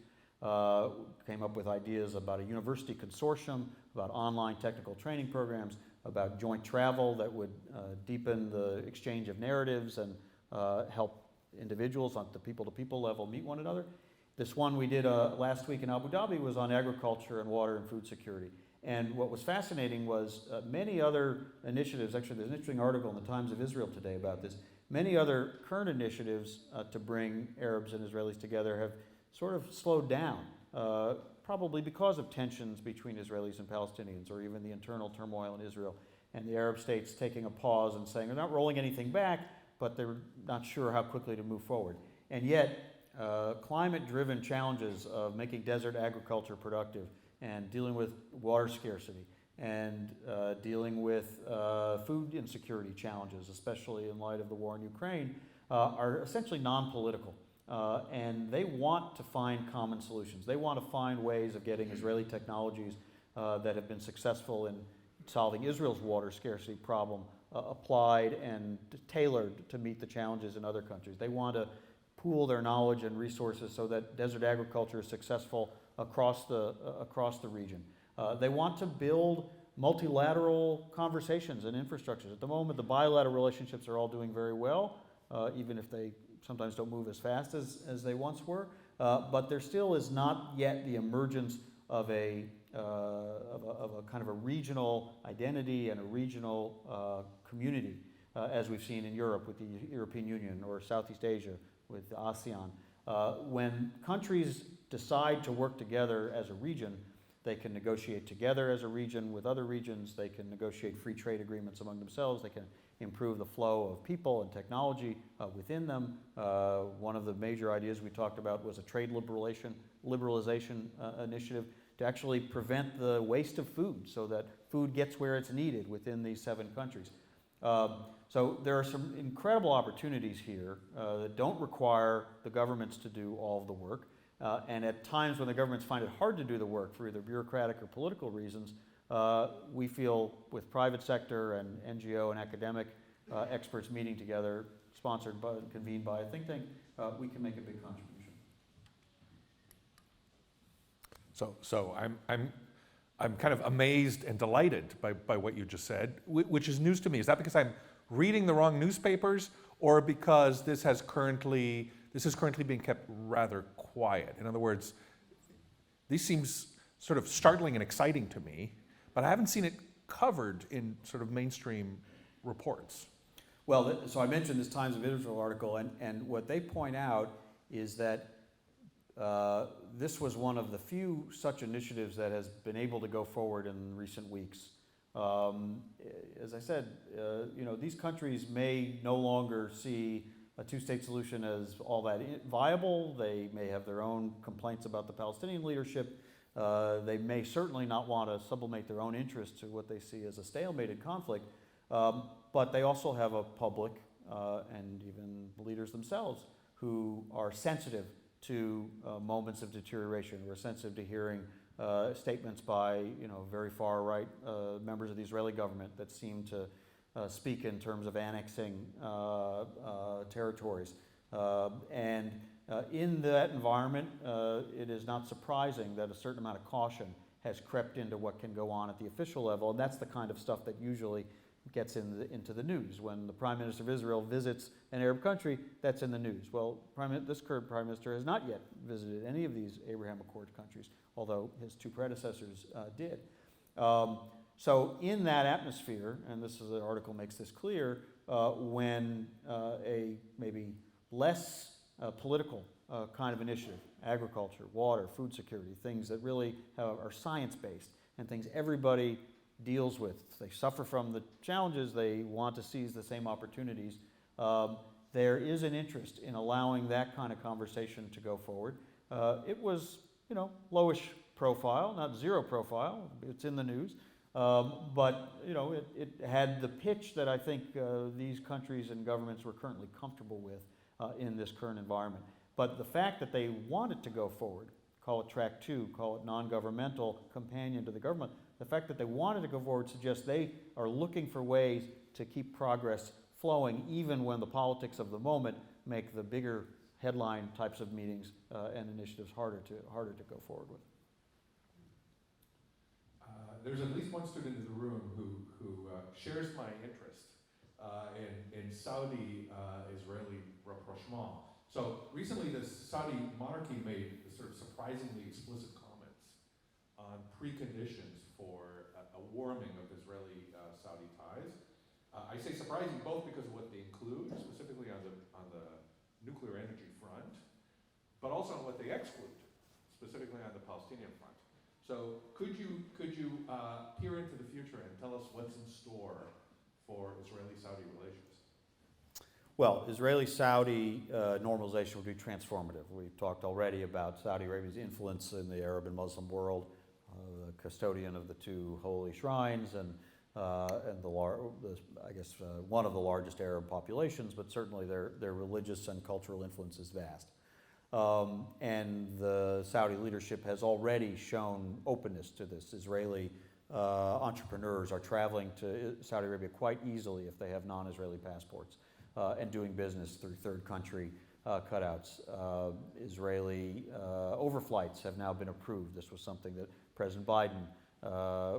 came up with ideas about a university consortium, about online technical training programs, about joint travel that would deepen the exchange of narratives and help individuals on the people-to-people level meet one another. This one we did last week in Abu Dhabi was on agriculture and water and food security. And what was fascinating was many other initiatives, actually there's an interesting article in the Times of Israel today about this, many other current initiatives to bring Arabs and Israelis together have sort of slowed down, probably because of tensions between Israelis and Palestinians, or even the internal turmoil in Israel, and the Arab states taking a pause and saying they're not rolling anything back, but they're not sure how quickly to move forward. And yet, climate-driven challenges of making desert agriculture productive and dealing with water scarcity and dealing with food insecurity challenges, especially in light of the war in Ukraine, are essentially non-political. And they want to find common solutions. They want to find ways of getting Israeli technologies that have been successful in solving Israel's water scarcity problem applied and tailored to meet the challenges in other countries. They want to pool their knowledge and resources so that desert agriculture is successful across the region. They want to build multilateral conversations and infrastructures. At the moment, the bilateral relationships are all doing very well, even if they sometimes don't move as fast as they once were. But there still is not yet the emergence of a kind of a regional identity and a regional community, as we've seen in Europe with the European Union, or Southeast Asia with ASEAN. When countries decide to work together as a region, they can negotiate together as a region with other regions, they can negotiate free trade agreements among themselves, they can improve the flow of people and technology within them. One of the major ideas we talked about was a trade liberalization initiative to actually prevent the waste of food so that food gets where it's needed within these 7 countries. So there are some incredible opportunities here that don't require the governments to do all of the work. And at times when the governments find it hard to do the work for either bureaucratic or political reasons, we feel with private sector and NGO and academic experts meeting together, sponsored by, convened by a think tank, we can make a big contribution. So I'm kind of amazed and delighted by what you just said, which is news to me. Is that because I'm reading the wrong newspapers, or because this is currently being kept rather quiet? In other words, this seems sort of startling and exciting to me, but I haven't seen it covered in sort of mainstream reports. Well, so I mentioned this Times of Israel article, and what they point out is that this was one of the few such initiatives that has been able to go forward in recent weeks. As I said, these countries may no longer see a two-state solution as all that viable. They may have their own complaints about the Palestinian leadership. They may certainly not want to sublimate their own interests to what they see as a stalemated conflict. But they also have a public and even leaders themselves who are sensitive to moments of deterioration. We're sensitive to hearing statements by very far right members of the Israeli government that seem to speak in terms of annexing territories. And in that environment, it is not surprising that a certain amount of caution has crept into what can go on at the official level, and that's the kind of stuff that usually gets into the news. When the Prime Minister of Israel visits an Arab country, that's in the news. Well, this current Prime Minister has not yet visited any of these Abraham Accord countries, although his 2 predecessors did. So in that atmosphere, and the article makes this clear, when a maybe less political kind of initiative, agriculture, water, food security, things that really are science-based and things everybody deals with. They suffer from the challenges, they want to seize the same opportunities. There is an interest in allowing that kind of conversation to go forward. It was, lowish profile, not zero profile, it's in the news. But it had the pitch that I think these countries and governments were currently comfortable with in this current environment. But the fact that they wanted to go forward, call it track 2, call it non-governmental companion to the government, the fact that they wanted to go forward suggests they are looking for ways to keep progress flowing even when the politics of the moment make the bigger headline types of meetings and initiatives harder to go forward with. There's at least one student in the room who shares my interest in Saudi-Israeli rapprochement. So recently the Saudi monarchy made sort of surprisingly explicit comments on preconditions for warming of Israeli-Saudi ties. I say surprising both because of what they include, specifically on the nuclear energy front, but also on what they exclude, specifically on the Palestinian front. So could you peer into the future and tell us what's in store for Israeli-Saudi relations? Well, Israeli-Saudi normalization would be transformative. We've talked already about Saudi Arabia's influence in the Arab and Muslim world, the custodian of the two holy shrines, and one of the largest Arab populations, but certainly their religious and cultural influence is vast. And the Saudi leadership has already shown openness to this. Israeli entrepreneurs are traveling to Saudi Arabia quite easily if they have non-Israeli passports, and doing business through third country cutouts. Israeli overflights have now been approved. This was something that President Biden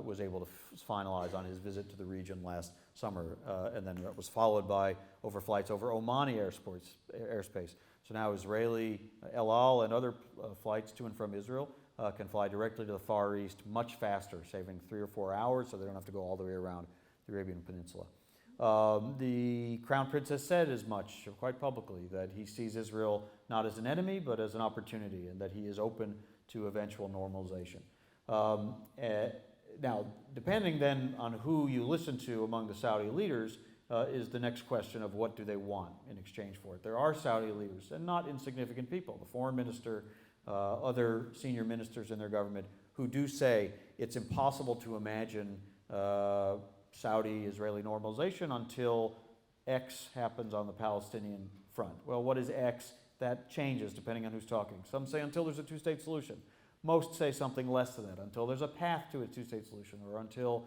was able to finalize on his visit to the region last summer, and then that was followed by overflights over Omani airspace. So now Israeli El Al and other flights to and from Israel can fly directly to the Far East much faster, saving 3 or 4 hours, so they don't have to go all the way around the Arabian Peninsula. The Crown Prince has said as much, quite publicly, that he sees Israel not as an enemy, but as an opportunity, and that he is open to eventual normalization. Now, depending then on who you listen to among the Saudi leaders, is the next question of what do they want in exchange for it. There are Saudi leaders, and not insignificant people, the foreign minister, other senior ministers in their government, who do say it's impossible to imagine Saudi-Israeli normalization until X happens on the Palestinian front. Well, what is X? That changes depending on who's talking. Some say until there's a two-state solution. Most say something less than that, until there's a path to a two-state solution, or until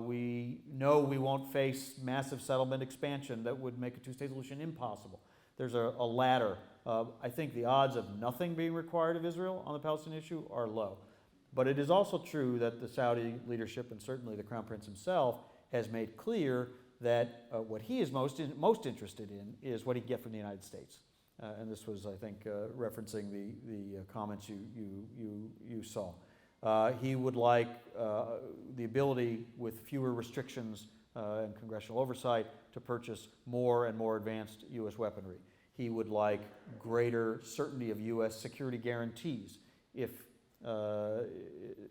we know we won't face massive settlement expansion that would make a two-state solution impossible. There's a ladder. I think the odds of nothing being required of Israel on the Palestinian issue are low. But it is also true that the Saudi leadership, and certainly the Crown Prince himself, has made clear that what he is most interested in is what he'd get from the United States. And this was, I think, referencing the comments you saw. He would like the ability, with fewer restrictions and congressional oversight, to purchase more and more advanced U.S. weaponry. He would like greater certainty of U.S. security guarantees if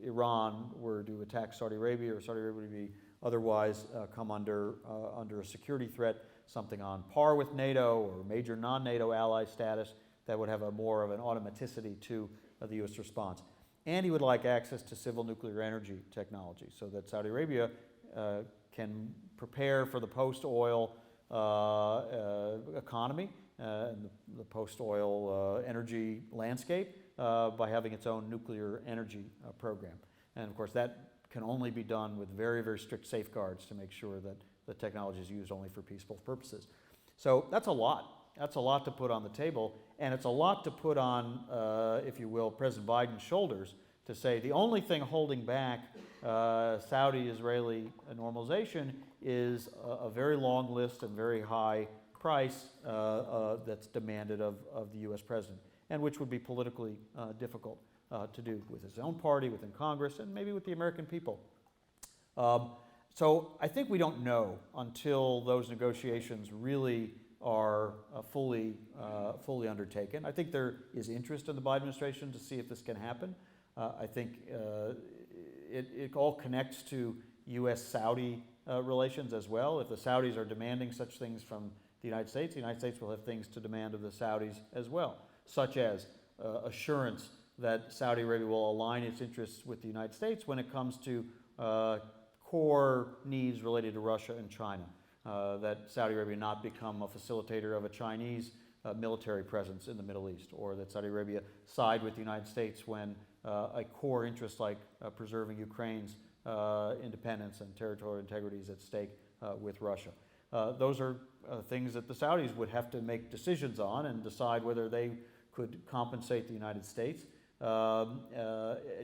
Iran were to attack Saudi Arabia, or Saudi Arabia would be otherwise come under a security threat, something on par with NATO or major non-NATO ally status that would have more of an automaticity to the U.S. response. And he would like access to civil nuclear energy technology so that Saudi Arabia can prepare for the post-oil economy and the post-oil energy landscape by having its own nuclear energy program. And of course, that can only be done with very, very strict safeguards to make sure that the technology is used only for peaceful purposes. So that's a lot. That's a lot to put on the table, and it's a lot to put on, if you will, President Biden's shoulders to say the only thing holding back Saudi-Israeli normalization is a very long list and very high price that's demanded of the U.S. president, and which would be politically difficult to do with his own party, within Congress, and maybe with the American people. So I think we don't know until those negotiations really are fully undertaken. I think there is interest in the Biden administration to see if this can happen. I think it all connects to U.S.-Saudi relations as well. If the Saudis are demanding such things from the United States will have things to demand of the Saudis as well, such as assurance that Saudi Arabia will align its interests with the United States when it comes to core needs related to Russia and China, that Saudi Arabia not become a facilitator of a Chinese military presence in the Middle East, or that Saudi Arabia side with the United States when a core interest like preserving Ukraine's independence and territorial integrity is at stake with Russia. Those are things that the Saudis would have to make decisions on and decide whether they could compensate the United States,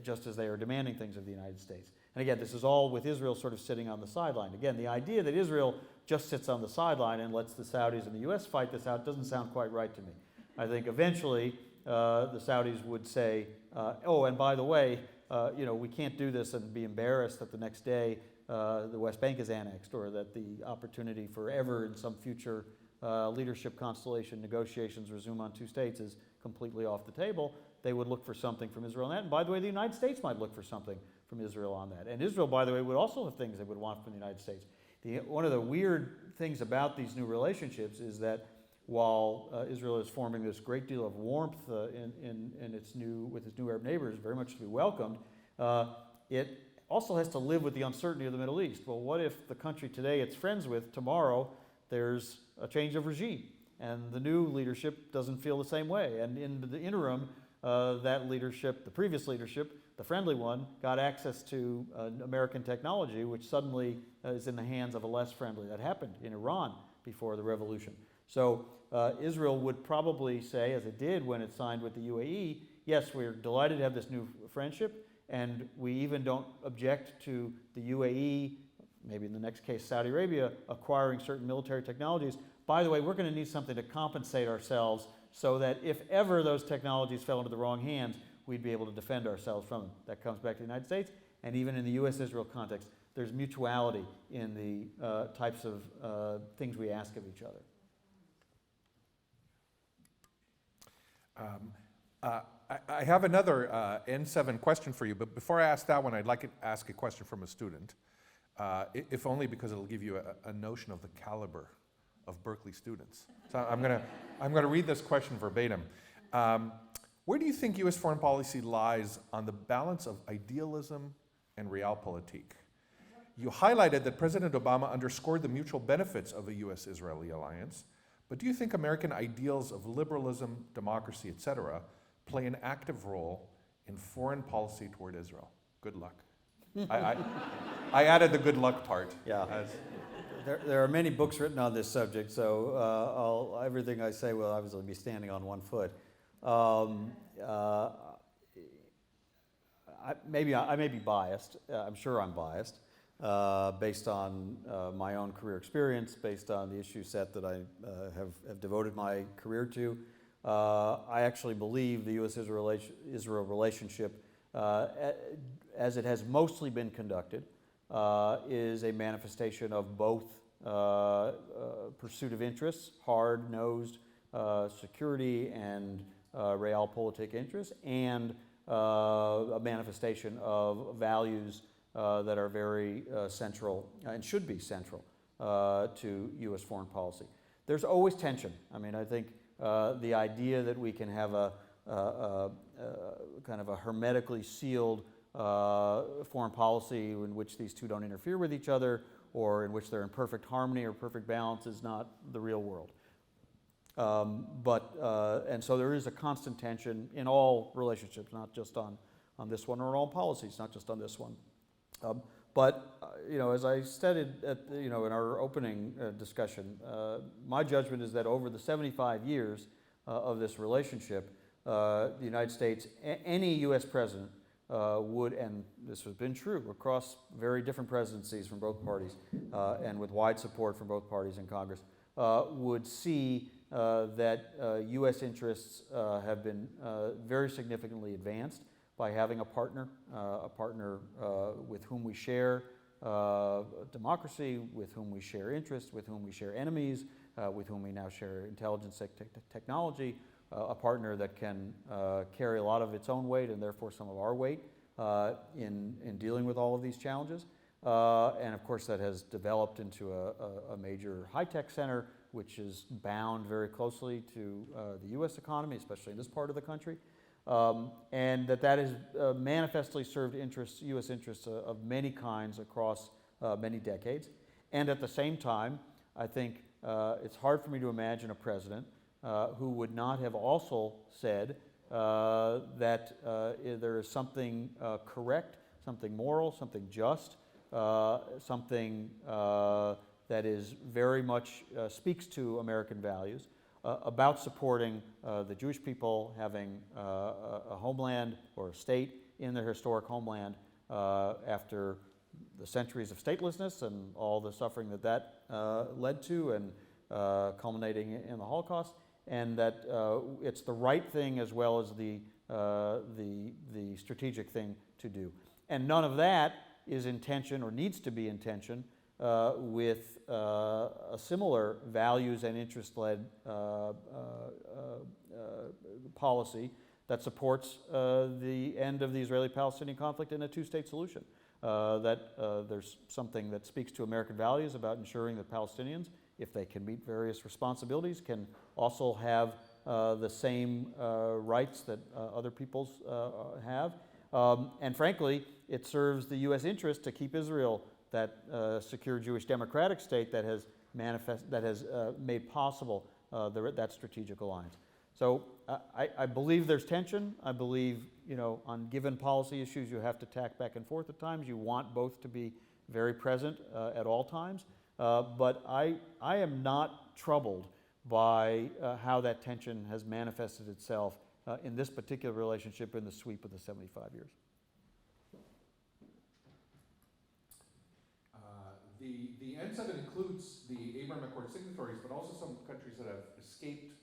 just as they are demanding things of the United States. And again, this is all with Israel sort of sitting on the sideline. Again, the idea that Israel just sits on the sideline and lets the Saudis and the U.S. fight this out doesn't sound quite right to me. I think eventually the Saudis would say, oh, and by the way, we can't do this and be embarrassed that the next day the West Bank is annexed, or that the opportunity for ever in some future leadership constellation negotiations resume on two states is completely off the table. They would look for something from Israel on that. And by the way, the United States might look for something from Israel on that. And Israel, by the way, would also have things they would want from the United States. One of the weird things about these new relationships is that while Israel is forming this great deal of warmth with its new Arab neighbors, very much to be welcomed, it also has to live with the uncertainty of the Middle East. Well, what if the country today it's friends with, tomorrow there's a change of regime, and the new leadership doesn't feel the same way? And in the interim, that leadership, the previous leadership, the friendly one, got access to American technology, which suddenly is in the hands of a less friendly. That happened in Iran before the revolution. So Israel would probably say, as it did when it signed with the UAE, yes, we're delighted to have this new friendship, and we even don't object to the UAE, maybe in the next case Saudi Arabia, acquiring certain military technologies. By the way, we're going to need something to compensate ourselves so that if ever those technologies fell into the wrong hands, we'd be able to defend ourselves from them. That comes back to the United States, and even in the U.S.-Israel context, there's mutuality in the types of things we ask of each other. I have another N7 question for you, but before I ask that one, I'd like to ask a question from a student, if only because it'll give you a notion of the caliber of Berkeley students. So I'm gonna read this question verbatim. Where do you think U.S. foreign policy lies on the balance of idealism and realpolitik? You highlighted that President Obama underscored the mutual benefits of a U.S.-Israeli alliance, but do you think American ideals of liberalism, democracy, etc., play an active role in foreign policy toward Israel? Good luck. I added the good luck part. Yeah. There are many books written on this subject, so everything I say will obviously be standing on one foot. I may be biased. I'm sure I'm biased, based on my own career experience, based on the issue set that I have devoted my career to. I actually believe the U.S.-Israel relationship, as it has mostly been conducted, is a manifestation of both pursuit of interests, hard-nosed security and realpolitik interests, and a manifestation of values that are very central and should be central to U.S. foreign policy. There's always tension. I mean, I think the idea that we can have a kind of a hermetically sealed foreign policy in which these two don't interfere with each other, or in which they're in perfect harmony or perfect balance, is not the real world. And so there is a constant tension in all relationships, not just on this one, or in all policies, not just on this one. As I stated in our opening discussion, my judgment is that over the 75 years of this relationship, the United States, any U.S. president would, and this has been true across very different presidencies from both parties, and with wide support from both parties in Congress, would see that U.S. interests have been very significantly advanced by having a partner with whom we share democracy, with whom we share interests, with whom we share enemies, with whom we now share intelligence technology, a partner that can carry a lot of its own weight and therefore some of our weight in dealing with all of these challenges. And of course that has developed into a major high-tech center, which is bound very closely to the U.S. economy, especially in this part of the country. And that has manifestly served U.S. interests of many kinds across many decades. And at the same time, I think it's hard for me to imagine a president who would not have also said that there is something correct, something moral, something just, something that is very much speaks to American values, about supporting the Jewish people having a homeland or a state in their historic homeland after the centuries of statelessness and all the suffering that led to, and culminating in the Holocaust, and that it's the right thing as well as the strategic thing to do. And none of that is in tension or needs to be in tension with a similar values and interest-led policy that supports the end of the Israeli-Palestinian conflict in a two-state solution. There's something that speaks to American values about ensuring that Palestinians, if they can meet various responsibilities, can also have the same rights that other peoples have. And frankly, it serves the U.S. interest to keep Israel that secure Jewish democratic state that has made possible that strategic alliance. So I believe there's tension. I believe, on given policy issues, you have to tack back and forth at times. You want both to be very present at all times. But I am not troubled by how that tension has manifested itself in this particular relationship in the sweep of the 75 years. The N7 includes the Abraham Accord signatories, but also some countries that have escaped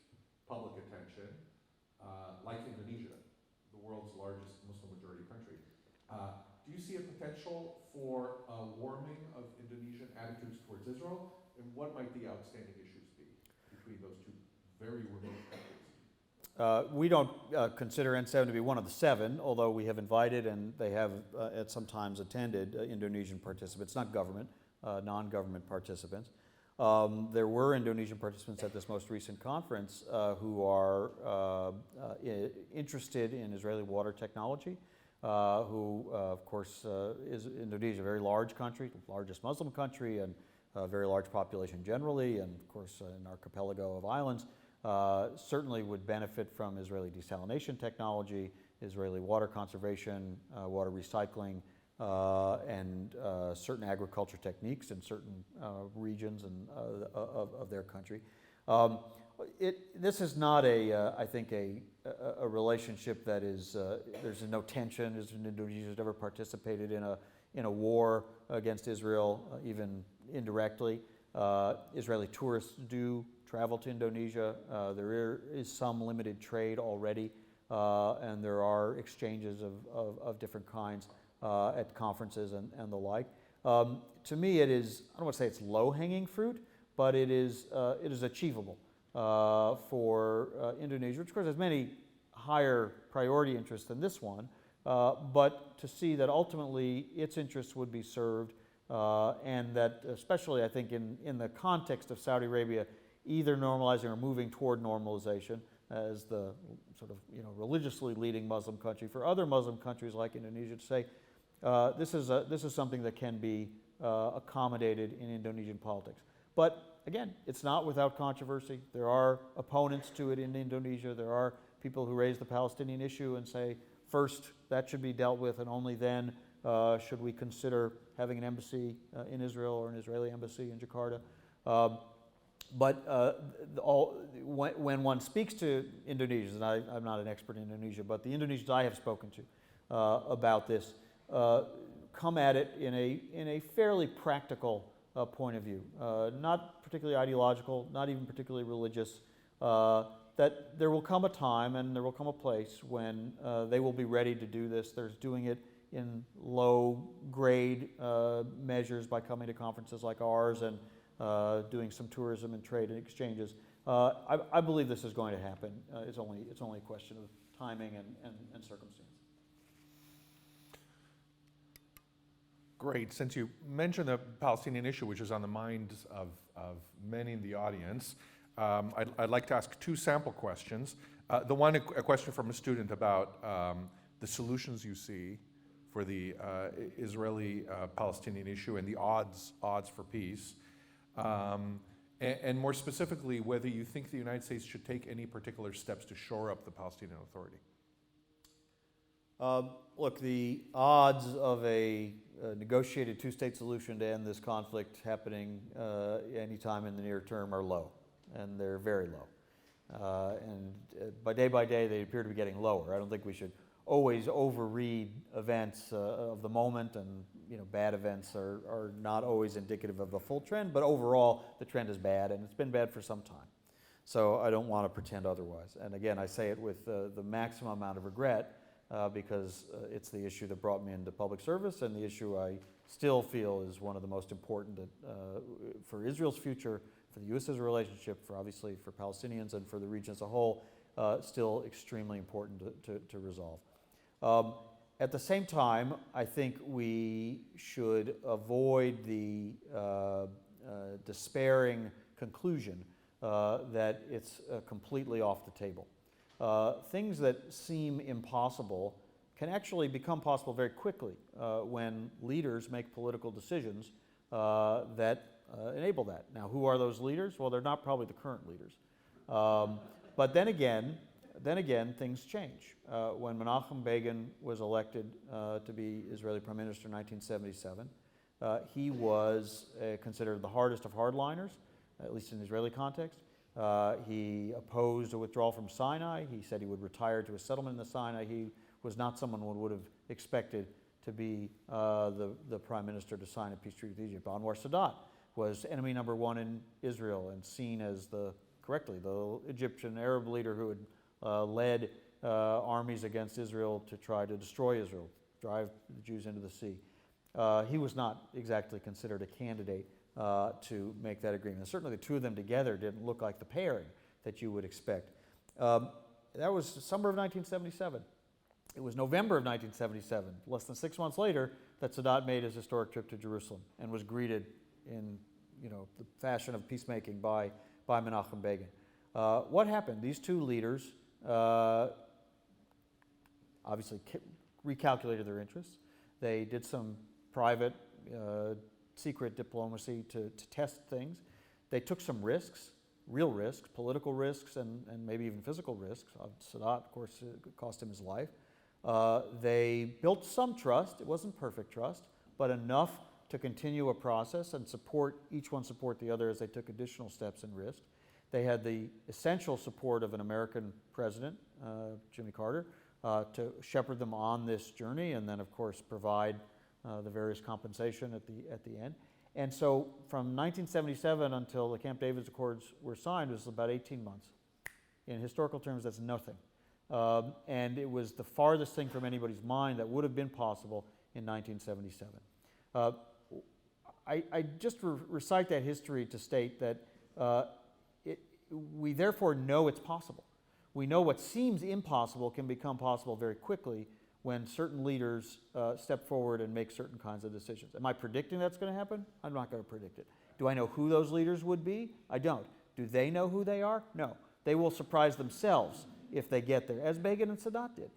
public attention, like Indonesia, the world's largest Muslim majority country. Do you see a potential for a warming of Indonesian attitudes towards Israel? And what might the outstanding issues be between those two very remote countries? We don't consider N7 to be one of the 7, although we have invited and they have at some times attended Indonesian participants, not government, non-government participants. There were Indonesian participants at this most recent conference who are interested in Israeli water technology, who, of course, is Indonesia, a very large country, the largest Muslim country, and a very large population generally, and of course, an archipelago of islands, certainly would benefit from Israeli desalination technology, Israeli water conservation, water recycling, and certain agriculture techniques in certain regions and of their country. This is not I think a relationship that is, there's no tension. Indonesia has never participated in a war against Israel, even indirectly. Israeli tourists do travel to Indonesia. There is some limited trade already, and there are exchanges of different kinds at conferences and the like. To me, it is, I don't want to say it's low-hanging fruit, but it is achievable for Indonesia, which of course has many higher priority interests than this one, but to see that ultimately its interests would be served, and that especially I think in the context of Saudi Arabia either normalizing or moving toward normalization as the sort of religiously leading Muslim country, for other Muslim countries like Indonesia to say, this is something that can be accommodated in Indonesian politics. But again, it's not without controversy. There are opponents to it in Indonesia. There are people who raise the Palestinian issue and say, first, that should be dealt with, and only then should we consider having an embassy in Israel or an Israeli embassy in Jakarta. But when one speaks to Indonesians, and I'm not an expert in Indonesia, but the Indonesians I have spoken to about this come at it in a fairly practical point of view, not particularly ideological, not even particularly religious, that there will come a time and there will come a place when they will be ready to do this. They're doing it in low-grade measures by coming to conferences like ours and doing some tourism and trade and exchanges. I believe this is going to happen. It's only a question of timing and circumstance. Great. Since you mentioned the Palestinian issue, which is on the minds of many in the audience, I'd like to ask 2 sample questions. The one, a question from a student about the solutions you see for the Israeli-Palestinian issue and the odds for peace. And more specifically, whether you think the United States should take any particular steps to shore up the Palestinian Authority. Look, the odds of a negotiated two-state solution to end this conflict happening anytime in the near term are low, and they're very low. And by day, they appear to be getting lower. I don't think we should always overread events of the moment, and bad events are not always indicative of the full trend, but overall the trend is bad, and it's been bad for some time. So I don't want to pretend otherwise. And again, I say it with the maximum amount of regret, because it's the issue that brought me into public service and the issue I still feel is one of the most important for Israel's future, for the U.S.-Israel relationship, for obviously for Palestinians and for the region as a whole, still extremely important to resolve. At the same time, I think we should avoid the despairing conclusion that it's completely off the table. Things that seem impossible can actually become possible very quickly when leaders make political decisions that enable that. Now, who are those leaders? Well, they're not probably the current leaders. But then again, things change. When Menachem Begin was elected to be Israeli Prime Minister in 1977, he was considered the hardest of hardliners, at least in the Israeli context. He opposed a withdrawal from Sinai. He said he would retire to a settlement in the Sinai. He was not someone one would have expected to be the prime minister to sign a peace treaty with Egypt. Anwar Sadat was enemy number one in Israel and seen as correctly, the Egyptian Arab leader who had led armies against Israel to try to destroy Israel, drive the Jews into the sea. He was not exactly considered a candidate to make that agreement. And certainly the two of them together didn't look like the pairing that you would expect. That was summer of 1977. It was November of 1977, less than 6 months later, that Sadat made his historic trip to Jerusalem and was greeted in the fashion of peacemaking by Menachem Begin. What happened? These two leaders obviously recalculated their interests. They did some private, secret diplomacy to test things. They took some risks, real risks, political risks, and maybe even physical risks. Sadat, of course, cost him his life. They built some trust. It wasn't perfect trust, but enough to continue a process and each one support the other as they took additional steps and risks. They had the essential support of an American president, Jimmy Carter, to shepherd them on this journey and then, of course, provide the various compensation at the end. And so from 1977 until the Camp David Accords were signed was about 18 months. In historical terms, that's nothing. And it was the farthest thing from anybody's mind that would have been possible in 1977. I just recite that history to state that we therefore know it's possible. We know what seems impossible can become possible very quickly when certain leaders step forward and make certain kinds of decisions. Am I predicting that's going to happen? I'm not going to predict it. Do I know who those leaders would be? I don't. Do they know who they are? No. They will surprise themselves if they get there, as Begin and Sadat did,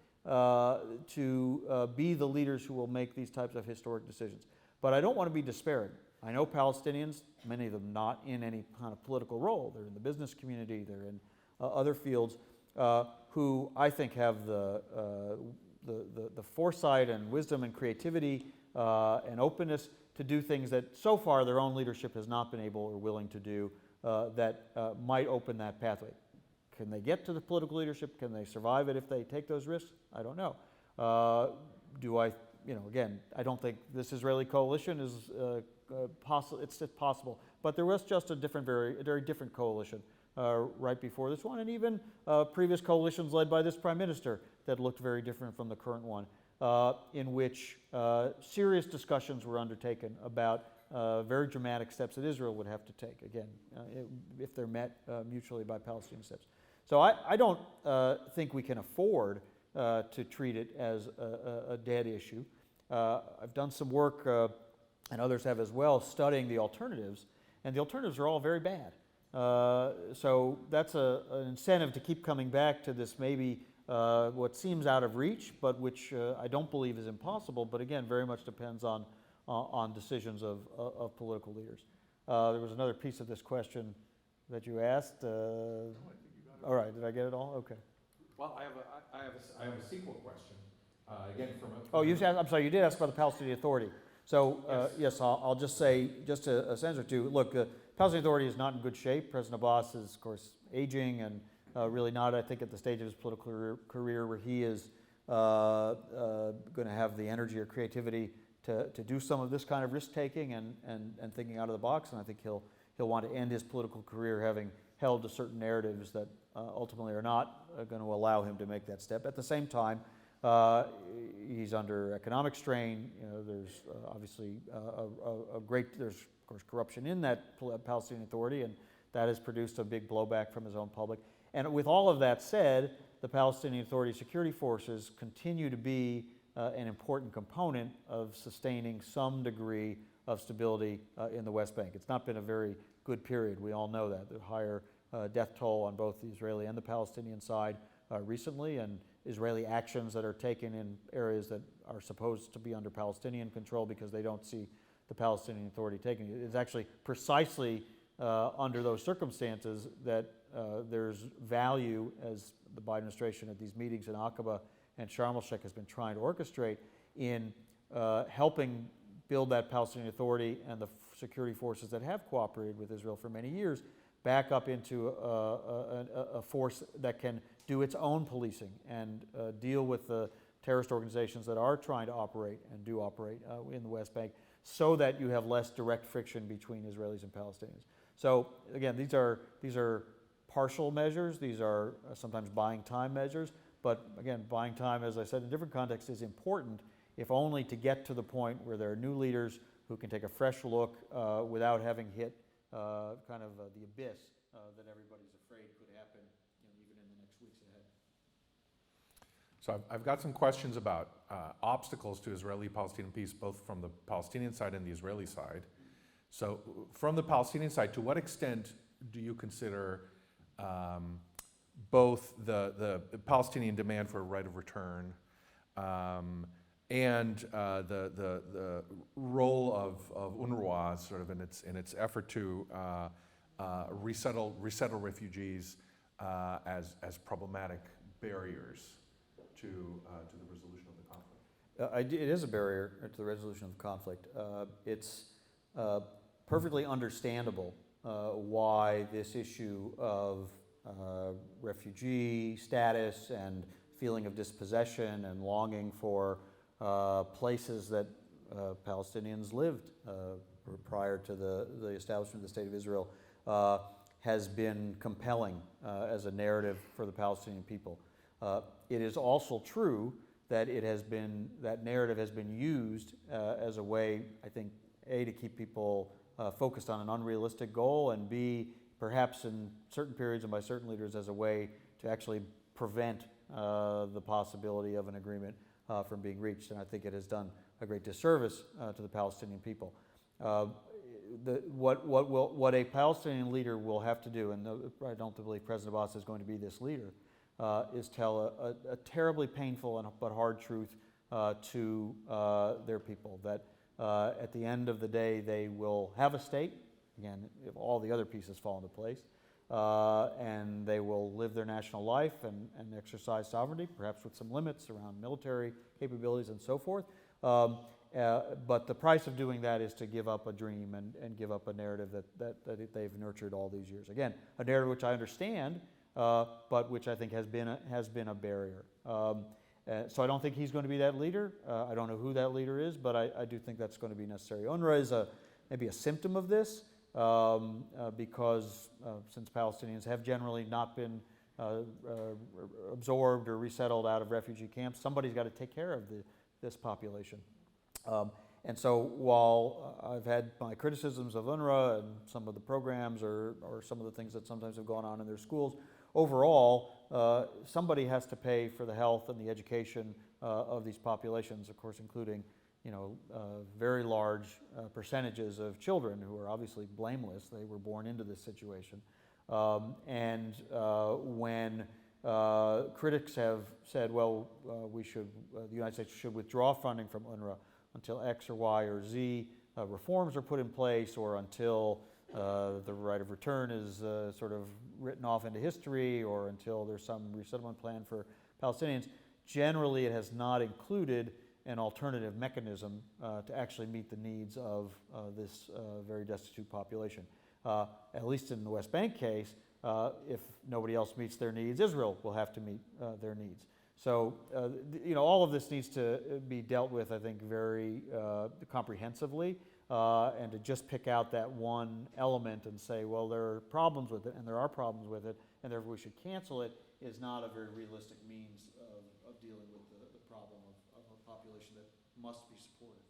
to be the leaders who will make these types of historic decisions. But I don't want to be despairing. I know Palestinians, many of them not in any kind of political role. They're in the business community, they're in other fields, who I think have the foresight and wisdom and creativity and openness to do things that so far their own leadership has not been able or willing to do that might open that pathway. Can they get to the political leadership? Can they survive it if they take those risks? I don't know. Again, I don't think this Israeli coalition is possible. It's possible, but there was just a very different coalition right before this one, and even previous coalitions led by this prime minister that looked very different from the current one, in which serious discussions were undertaken about very dramatic steps that Israel would have to take, again, if they're met mutually by Palestinian steps. So I don't think we can afford to treat it as a dead issue. I've done some work, and others have as well, studying the alternatives, and the alternatives are all very bad. So that's an incentive to keep coming back to this maybe what seems out of reach, but which I don't believe is impossible, but again, very much depends on decisions of political leaders. There was another piece of this question that you asked. All right, did I get it all? Okay. Well, I have a sequel question. Again, I'm sorry, you did ask about the Palestinian Authority. So, yes, I'll just say, just a sentence or two. Look, the Palestinian Authority is not in good shape. President Abbas is, of course, aging and really not, I think, at the stage of his political career where he is going to have the energy or creativity to do some of this kind of risk-taking and thinking out of the box. And I think he'll want to end his political career having held to certain narratives that ultimately are not going to allow him to make that step. At the same time, He's under economic strain. You know, there's obviously there's of course corruption in that Palestinian Authority, and that has produced a big blowback from his own public. And with all of that said, the Palestinian Authority security forces continue to be an important component of sustaining some degree of stability in the West Bank. It's not been a very good period. We all know that. The higher death toll on both the Israeli and the Palestinian side recently, and Israeli actions that are taken in areas that are supposed to be under Palestinian control because they don't see the Palestinian Authority taking it. It's actually precisely under those circumstances that there's value, as the Biden administration at these meetings in Aqaba and Sharm el-Sheikh has been trying to orchestrate, in helping build that Palestinian Authority and the security forces that have cooperated with Israel for many years back up into a force that can do its own policing and deal with the terrorist organizations that are trying to operate and do operate in the West Bank, so that you have less direct friction between Israelis and Palestinians. So again, these are partial measures. These are sometimes buying time measures. But again, buying time, as I said, in different contexts is important, if only to get to the point where there are new leaders who can take a fresh look without having hit kind of the abyss that everybody's afraid could happen, you know, even in the next weeks ahead. So I've got some questions about obstacles to Israeli-Palestinian peace, both from the Palestinian side and the Israeli side. So from the Palestinian side, to what extent do you consider both the Palestinian demand for a right of return and the role of UNRWA sort of in its effort to resettle refugees as problematic barriers to the resolution of the conflict? It is a barrier to the resolution of the conflict. It's perfectly understandable why this issue of refugee status and feeling of dispossession and longing for places that Palestinians lived prior to the establishment of the State of Israel has been compelling as a narrative for the Palestinian people. It is also true that that narrative has been used as a way, I think, A, to keep people focused on an unrealistic goal, and B, perhaps in certain periods and by certain leaders as a way to actually prevent the possibility of an agreement from being reached. And I think it has done a great disservice to the Palestinian people. What a Palestinian leader will have to do, and I don't believe President Abbas is going to be this leader, is tell a terribly painful but hard truth to their people, that at the end of the day they will have a state, again, if all the other pieces fall into place, and they will live their national life and exercise sovereignty, perhaps with some limits around military capabilities and so forth. But the price of doing that is to give up a dream and give up a narrative that they've nurtured all these years. Again, a narrative which I understand, but which I think has been a barrier. So I don't think he's going to be that leader. I don't know who that leader is, but I do think that's going to be necessary. UNRWA is maybe a symptom of this, because since Palestinians have generally not been absorbed or resettled out of refugee camps, somebody's got to take care of this population. And so while I've had my criticisms of UNRWA and some of the programs or some of the things that sometimes have gone on in their schools, overall, somebody has to pay for the health and the education of these populations, of course, including very large percentages of children who are obviously blameless. They were born into this situation. When critics have said, well, the United States should withdraw funding from UNRWA until X or Y or Z reforms are put in place, or until the right of return is sort of written off into history, or until there's some resettlement plan for Palestinians, generally it has not included an alternative mechanism to actually meet the needs of this very destitute population. At least in the West Bank case, if nobody else meets their needs, Israel will have to meet their needs. So, all of this needs to be dealt with, I think, very comprehensively, and to just pick out that one element and say, well, there are problems with it, and there are problems with it, and therefore we should cancel it, is not a very realistic means of dealing with the problem. must be supported.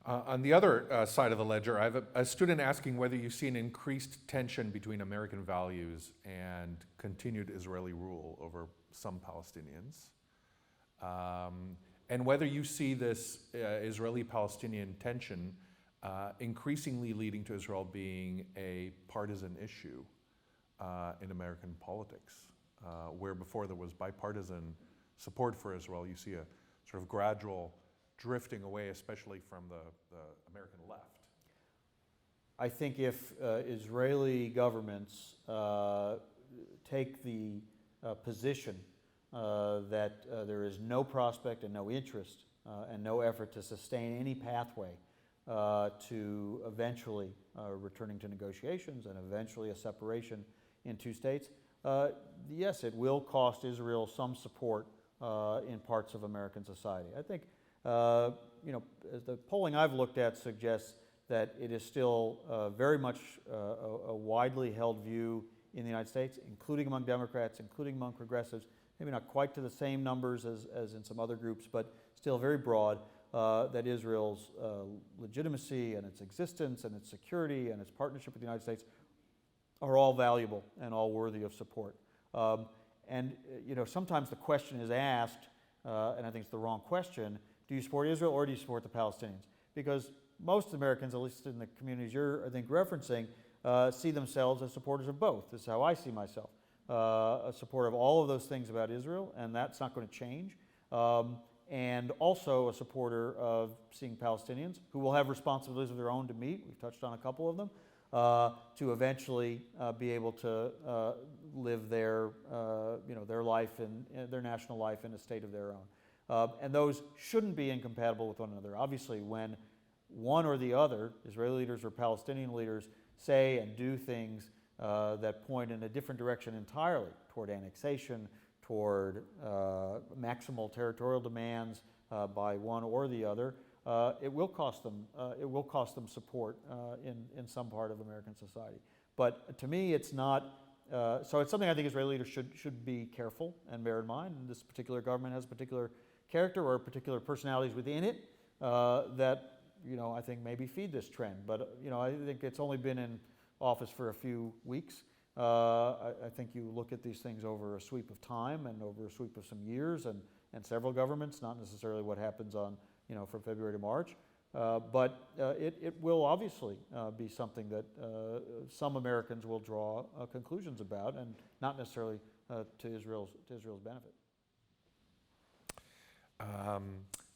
On the other side of the ledger, I have a student asking whether you see an increased tension between American values and continued Israeli rule over some Palestinians, and whether you see this Israeli-Palestinian tension increasingly leading to Israel being a partisan issue in American politics, where before there was bipartisan support for Israel, you see a sort of gradual drifting away, especially from the American left. I think if Israeli governments take the position that there is no prospect and no interest and no effort to sustain any pathway to eventually returning to negotiations and eventually a separation in two states, yes, it will cost Israel some support in parts of American society. I think the polling I've looked at suggests that it is still very much a widely held view in the United States, including among Democrats, including among progressives, maybe not quite to the same numbers as in some other groups, but still very broad, that Israel's legitimacy and its existence and its security and its partnership with the United States are all valuable and all worthy of support. And sometimes the question is asked, and I think it's the wrong question, do you support Israel or do you support the Palestinians? Because most Americans, at least in the communities you're, I think, referencing, see themselves as supporters of both. This is how I see myself. A supporter of all of those things about Israel, and that's not going to change. And also a supporter of seeing Palestinians, who will have responsibilities of their own to meet, we've touched on a couple of them, to eventually be able to live their life and their national life in a state of their own. And those shouldn't be incompatible with one another. Obviously, when one or the other, Israeli leaders or Palestinian leaders, say and do things that point in a different direction entirely, toward annexation, toward maximal territorial demands by one or the other, it will cost them. It will cost them support in some part of American society. But to me, it's not. So it's something I think Israeli leaders should be careful and bear in mind. And this particular government has a particular character or particular personalities within it that I think maybe feed this trend. But I think it's only been in office for a few weeks. I think you look at these things over a sweep of time and over a sweep of some years and several governments, not necessarily what happens on from February to March. But it will obviously be something that some Americans will draw conclusions about, and not necessarily to Israel's benefit.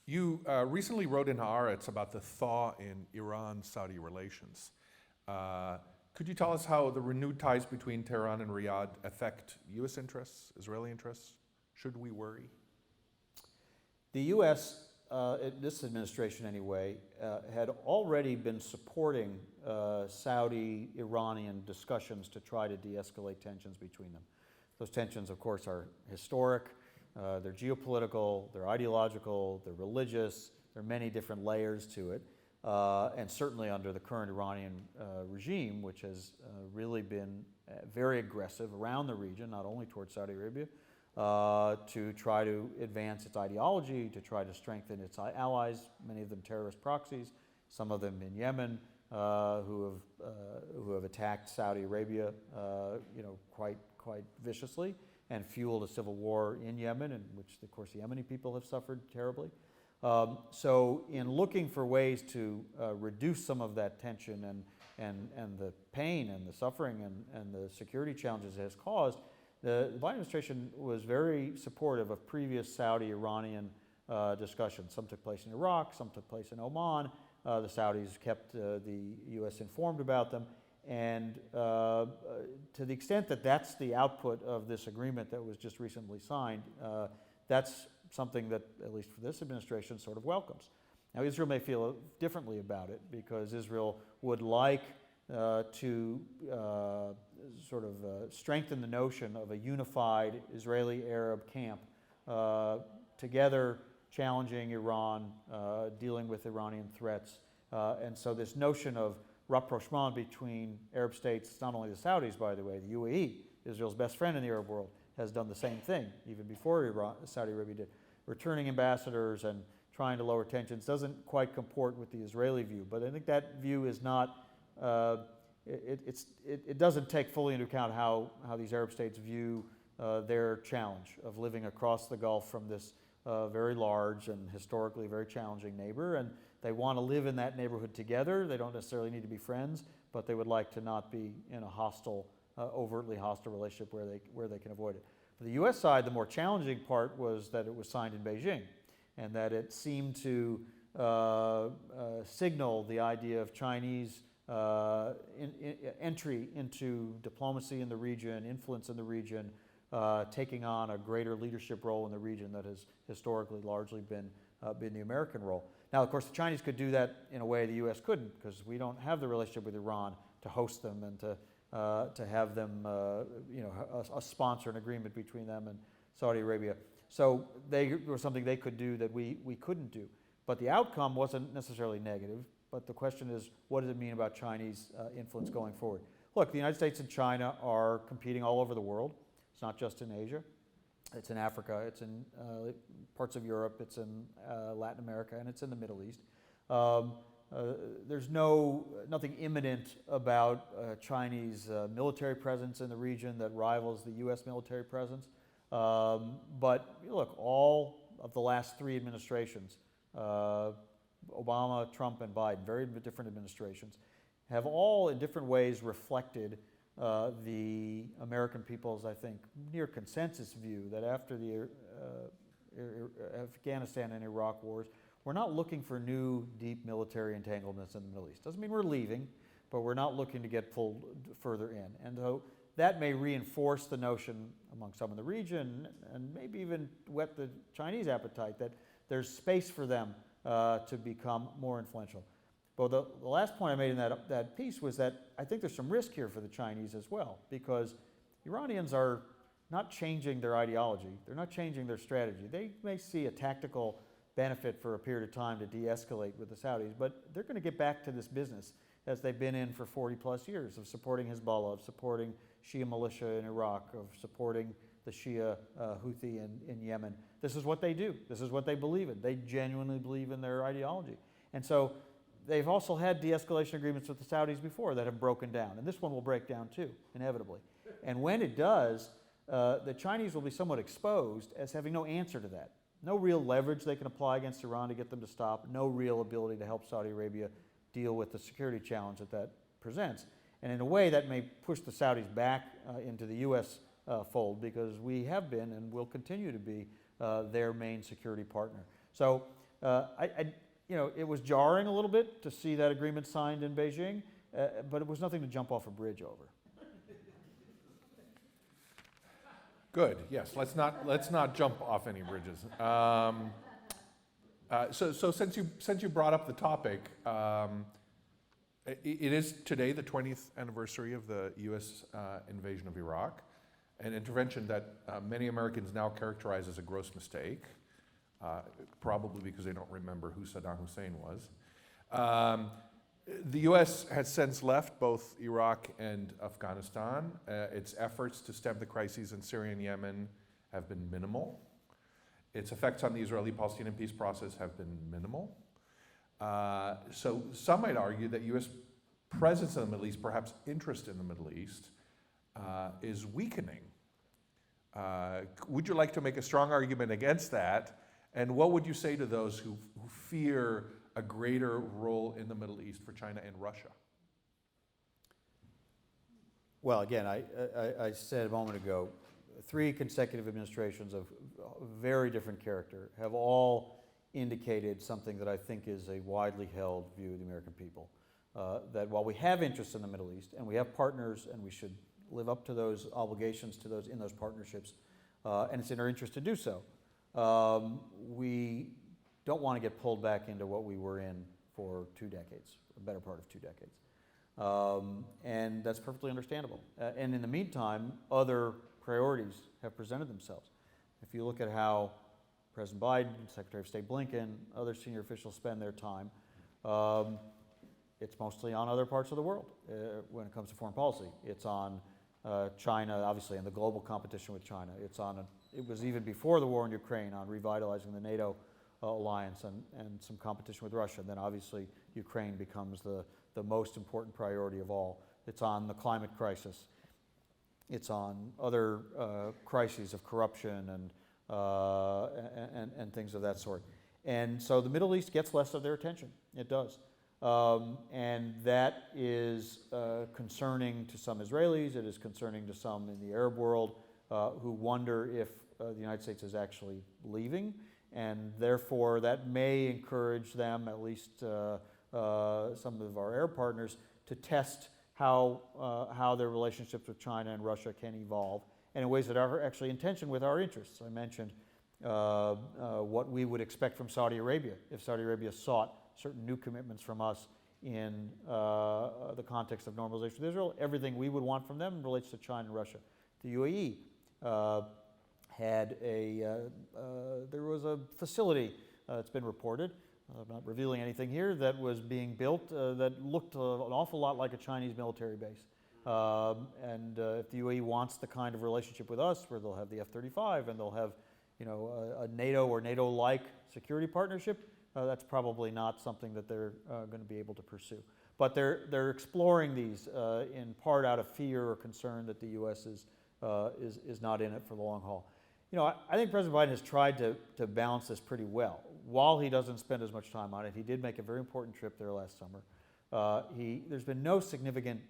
You recently wrote in Haaretz about the thaw in Iran-Saudi relations. Could you tell us how the renewed ties between Tehran and Riyadh affect U.S. interests, Israeli interests? Should we worry? The U.S., this administration anyway, had already been supporting Saudi-Iranian discussions to try to de-escalate tensions between them. Those tensions, of course, are historic. They're geopolitical, they're ideological, they're religious. There are many different layers to it. And certainly under the current Iranian regime, which has really been very aggressive around the region, not only towards Saudi Arabia, to try to advance its ideology, to try to strengthen its allies, many of them terrorist proxies, some of them in Yemen, who have attacked Saudi Arabia, quite viciously, and fueled a civil war in Yemen, in which, of course, the Yemeni people have suffered terribly. So in looking for ways to reduce some of that tension and the pain and the suffering and the security challenges it has caused, the Biden administration was very supportive of previous Saudi-Iranian discussions. Some took place in Iraq, some took place in Oman. The Saudis kept the U.S. informed about them. And to the extent that that's the output of this agreement that was just recently signed, that's something that, at least for this administration, sort of welcomes. Now, Israel may feel differently about it because Israel would like to strengthen the notion of a unified Israeli-Arab camp together challenging Iran, dealing with Iranian threats. And so this notion of rapprochement between Arab states, not only the Saudis, by the way, the UAE, Israel's best friend in the Arab world, has done the same thing, even before Saudi Arabia did, returning ambassadors and trying to lower tensions doesn't quite comport with the Israeli view. But I think that view is not, it doesn't take fully into account how these Arab states view their challenge of living across the Gulf from this very large and historically very challenging neighbor. And they want to live in that neighborhood together. They don't necessarily need to be friends, but they would like to not be in a hostile, overtly hostile relationship where they can avoid it. For the U.S. side, the more challenging part was that it was signed in Beijing, and that it seemed to signal the idea of Chinese entry into diplomacy in the region, influence in the region, taking on a greater leadership role in the region that has historically largely been the American role. Now, of course, the Chinese could do that in a way the U.S. couldn't, because we don't have the relationship with Iran to host them and to have them, a sponsor an agreement between them and Saudi Arabia. So they were something they could do that we couldn't do. But the outcome wasn't necessarily negative. But the question is, what does it mean about Chinese influence going forward? Look, the United States and China are competing all over the world. It's not just in Asia. It's in Africa. It's in parts of Europe. It's in Latin America, and it's in the Middle East. There's nothing imminent about Chinese military presence in the region that rivals the U.S. military presence. But look, all of the last three administrations, Obama, Trump, and Biden, very different administrations, have all in different ways reflected the American people's, I think, near consensus view that after the Afghanistan and Iraq wars, we're not looking for new deep military entanglements in the Middle East. Doesn't mean we're leaving, but we're not looking to get pulled further in. And so that may reinforce the notion among some in the region, and maybe even whet the Chinese appetite that there's space for them to become more influential. But the last point I made in that piece was that I think there's some risk here for the Chinese as well, because Iranians are not changing their ideology. They're not changing their strategy. They may see a tactical benefit for a period of time to de-escalate with the Saudis, but they're going to get back to this business as they've been in for 40 plus years of supporting Hezbollah, of supporting Shia militia in Iraq, of supporting the Shia Houthi in Yemen. This is what they do. This is what they believe in. They genuinely believe in their ideology. And so they've also had de-escalation agreements with the Saudis before that have broken down. And this one will break down too, inevitably. And when it does, the Chinese will be somewhat exposed as having no answer to that. No real leverage they can apply against Iran to get them to stop. No real ability to help Saudi Arabia deal with the security challenge that presents. And in a way, that may push the Saudis back into the U.S. Fold, because we have been and will continue to be their main security partner. So it was jarring a little bit to see that agreement signed in Beijing, but it was nothing to jump off a bridge over. Good. Yes. Let's not jump off any bridges. So since you brought up the topic, it is today the 20th anniversary of the U.S. Invasion of Iraq, an intervention that many Americans now characterize as a gross mistake, probably because they don't remember who Saddam Hussein was. The U.S. has since left both Iraq and Afghanistan. Its efforts to stem the crises in Syria and Yemen have been minimal. Its effects on the Israeli-Palestinian peace process have been minimal. So some might argue that U.S. presence in the Middle East, perhaps interest in the Middle East, is weakening. Would you like to make a strong argument against that? And what would you say to those who fear a greater role in the Middle East for China and Russia? Well, again, I said a moment ago, 3 consecutive administrations of very different character have all indicated something that I think is a widely held view of the American people. That while we have interests in the Middle East, and we have partners, and we should live up to those obligations to those in those partnerships, and it's in our interest to do so, we don't want to get pulled back into what we were in for 2 decades, a better part of 2 decades. And that's perfectly understandable. And in the meantime, other priorities have presented themselves. If you look at how President Biden, Secretary of State Blinken, other senior officials spend their time, it's mostly on other parts of the world when it comes to foreign policy. It's on China, obviously, and the global competition with China. It was even before the war in Ukraine on revitalizing the NATO alliance and some competition with Russia. And then obviously Ukraine becomes the most important priority of all. It's on the climate crisis. It's on other crises of corruption and things of that sort. And so the Middle East gets less of their attention. It does. And that is concerning to some Israelis. It is concerning to some in the Arab world who wonder if the United States is actually leaving. And therefore, that may encourage them, at least some of our Arab partners, to test how their relationships with China and Russia can evolve, and in ways that are actually in tension with our interests. I mentioned what we would expect from Saudi Arabia if Saudi Arabia sought certain new commitments from us in the context of normalization with Israel. Everything we would want from them relates to China and Russia. The UAE there was a facility, it's been reported, I'm not revealing anything here, that was being built that looked an awful lot like a Chinese military base. If the UAE wants the kind of relationship with us where they'll have the F-35 and they'll have a NATO or NATO-like security partnership, that's probably not something that they're going to be able to pursue. But they're exploring these in part out of fear or concern that the U.S. is not in it for the long haul. I think President Biden has tried to balance this pretty well. While he doesn't spend as much time on it, he did make a very important trip there last summer. There's been no significant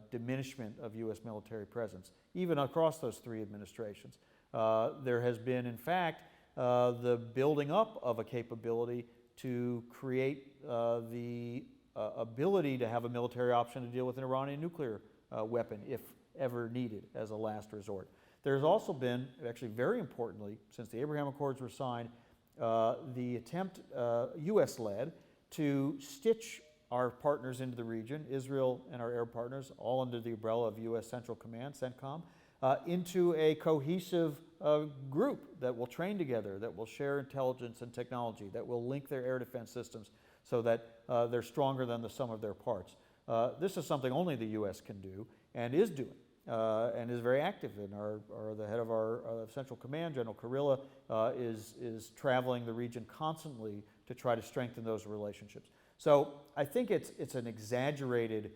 diminishment of U.S. military presence, even across those three administrations. There has been, in fact, the building up of a capability to create the ability to have a military option to deal with an Iranian nuclear weapon, if ever needed, as a last resort. There's also been, actually very importantly, since the Abraham Accords were signed, the attempt, U.S.-led, to stitch our partners into the region, Israel and our Arab partners, all under the umbrella of U.S. Central Command, CENTCOM, into a cohesive group that will train together, that will share intelligence and technology, that will link their air defense systems so that they're stronger than the sum of their parts. This is something only the U.S. can do and is doing. And is very active in the head of our Central Command, General Kurilla, is traveling the region constantly to try to strengthen those relationships. So I think it's an exaggerated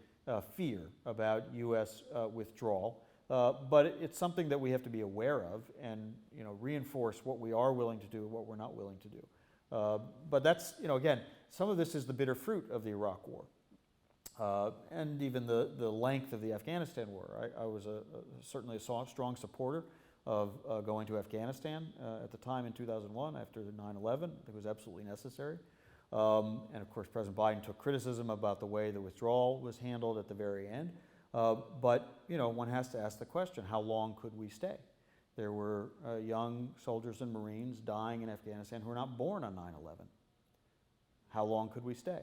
fear about U.S. withdrawal, but it's something that we have to be aware of and reinforce what we are willing to do and what we're not willing to do. But that's, again, some of this is the bitter fruit of the Iraq War. And even the length of the Afghanistan war. I was certainly a strong supporter of going to Afghanistan at the time in 2001 after 9/11. It was absolutely necessary. And of course, President Biden took criticism about the way the withdrawal was handled at the very end. But one has to ask the question, how long could we stay? There were young soldiers and Marines dying in Afghanistan who were not born on 9/11. How long could we stay?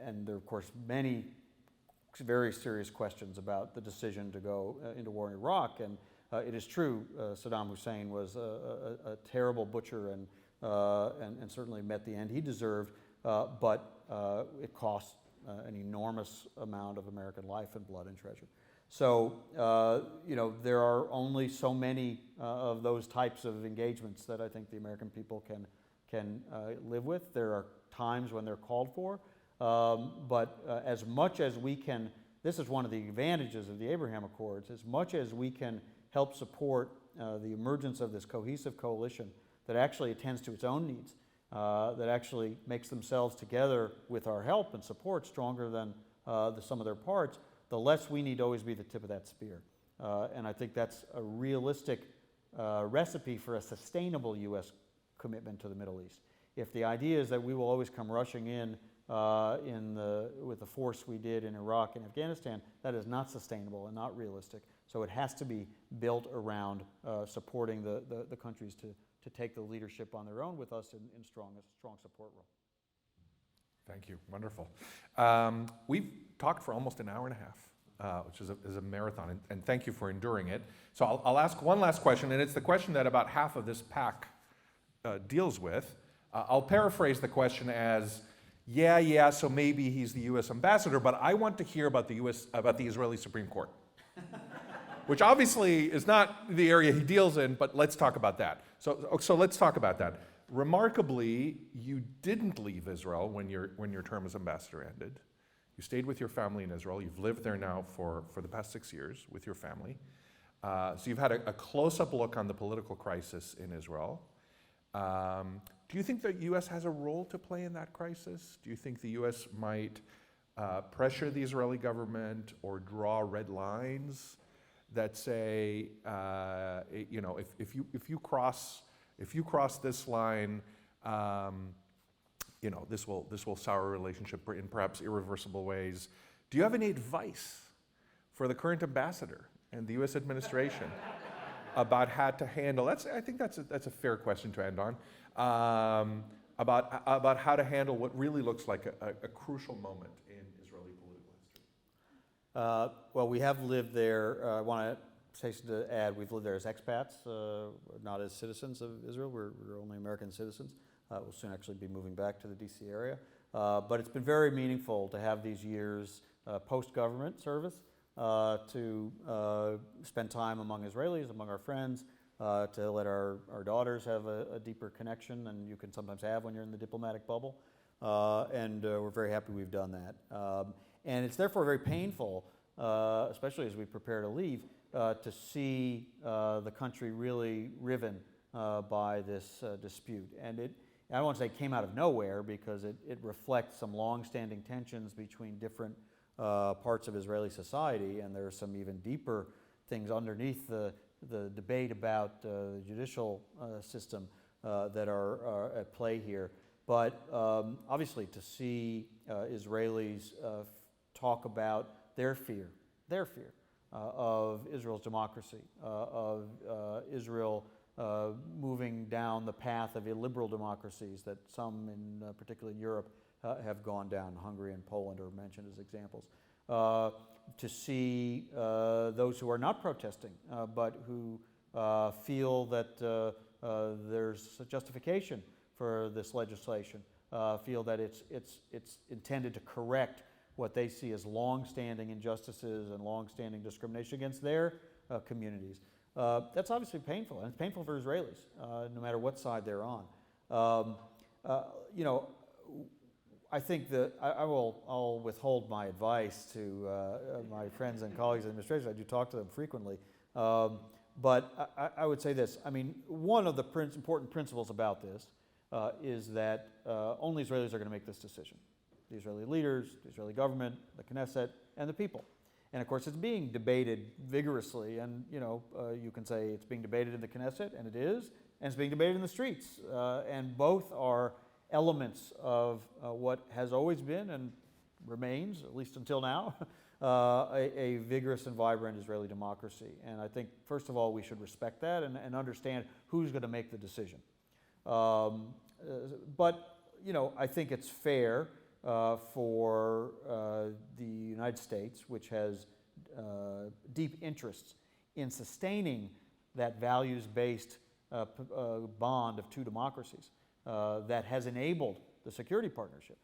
And there are, of course, many very serious questions about the decision to go into war in Iraq. And it is true, Saddam Hussein was a terrible butcher and certainly met the end he deserved, but it cost an enormous amount of American life and blood and treasure. So, there are only so many of those types of engagements that I think the American people can live with. There are times when they're called for. But as much as we can, this is one of the advantages of the Abraham Accords, as much as we can help support the emergence of this cohesive coalition that actually attends to its own needs, that actually makes themselves together with our help and support stronger than the sum of their parts, the less we need to always be the tip of that spear. And I think that's a realistic recipe for a sustainable U.S. commitment to the Middle East. If the idea is that we will always come rushing in with the force we did in Iraq and Afghanistan, that is not sustainable and not realistic. So it has to be built around supporting the countries to take the leadership on their own with us in strong support role. Thank you. Wonderful. We've talked for almost an hour and a half, which is a marathon, and thank you for enduring it. So I'll ask one last question, and it's the question that about half of this pack deals with. I'll paraphrase the question as, yeah, so maybe he's the U.S. ambassador, but I want to hear about the Israeli Supreme Court, which obviously is not the area he deals in, but let's talk about that. So let's talk about that. Remarkably, you didn't leave Israel when your term as ambassador ended. You stayed with your family in Israel. You've lived there now for the past 6 years with your family. So you've had a close-up look on the political crisis in Israel. Do you think the U.S. has a role to play in that crisis? Do you think the U.S. might pressure the Israeli government or draw red lines that say, if you cross this line, this will sour a relationship in perhaps irreversible ways. Do you have any advice for the current ambassador and the U.S. administration about how to handle? I think that's a fair question to end on. About how to handle what really looks like a crucial moment in Israeli political history. Well, we have lived there. I want to add, we've lived there as expats, not as citizens of Israel. We're only American citizens. We'll soon actually be moving back to the D.C. area. But it's been very meaningful to have these years post-government service, to spend time among Israelis, among our friends, to let our daughters have a deeper connection than you can sometimes have when you're in the diplomatic bubble. And we're very happy we've done that. And it's therefore very painful, especially as we prepare to leave, to see the country really riven by this dispute. And I don't want to say it came out of nowhere, because it reflects some long-standing tensions between different parts of Israeli society, and there are some even deeper things underneath the debate about the judicial system that are at play here. But obviously, to see Israelis talk about their fear of Israel's democracy, of Israel moving down the path of illiberal democracies that some, particularly in Europe, have gone down. Hungary and Poland are mentioned as examples. To see those who are not protesting, but who feel that there's a justification for this legislation, feel that it's intended to correct what they see as long-standing injustices and long-standing discrimination against their communities. That's obviously painful, and it's painful for Israelis, no matter what side they're on. I think that I'll withhold my advice to my friends and colleagues in the administration. I do talk to them frequently. But I would say this. I mean, one of the important principles about this is that only Israelis are going to make this decision. The Israeli leaders, the Israeli government, the Knesset, and the people. And of course, it's being debated vigorously. And you can say it's being debated in the Knesset, and it is, and it's being debated in the streets. And both are elements of what has always been and remains, at least until now, a vigorous and vibrant Israeli democracy. And I think, first of all, we should respect that and understand who's going to make the decision. But I think it's fair for the United States, which has deep interests in sustaining that values-based bond of two democracies, that has enabled the security partnership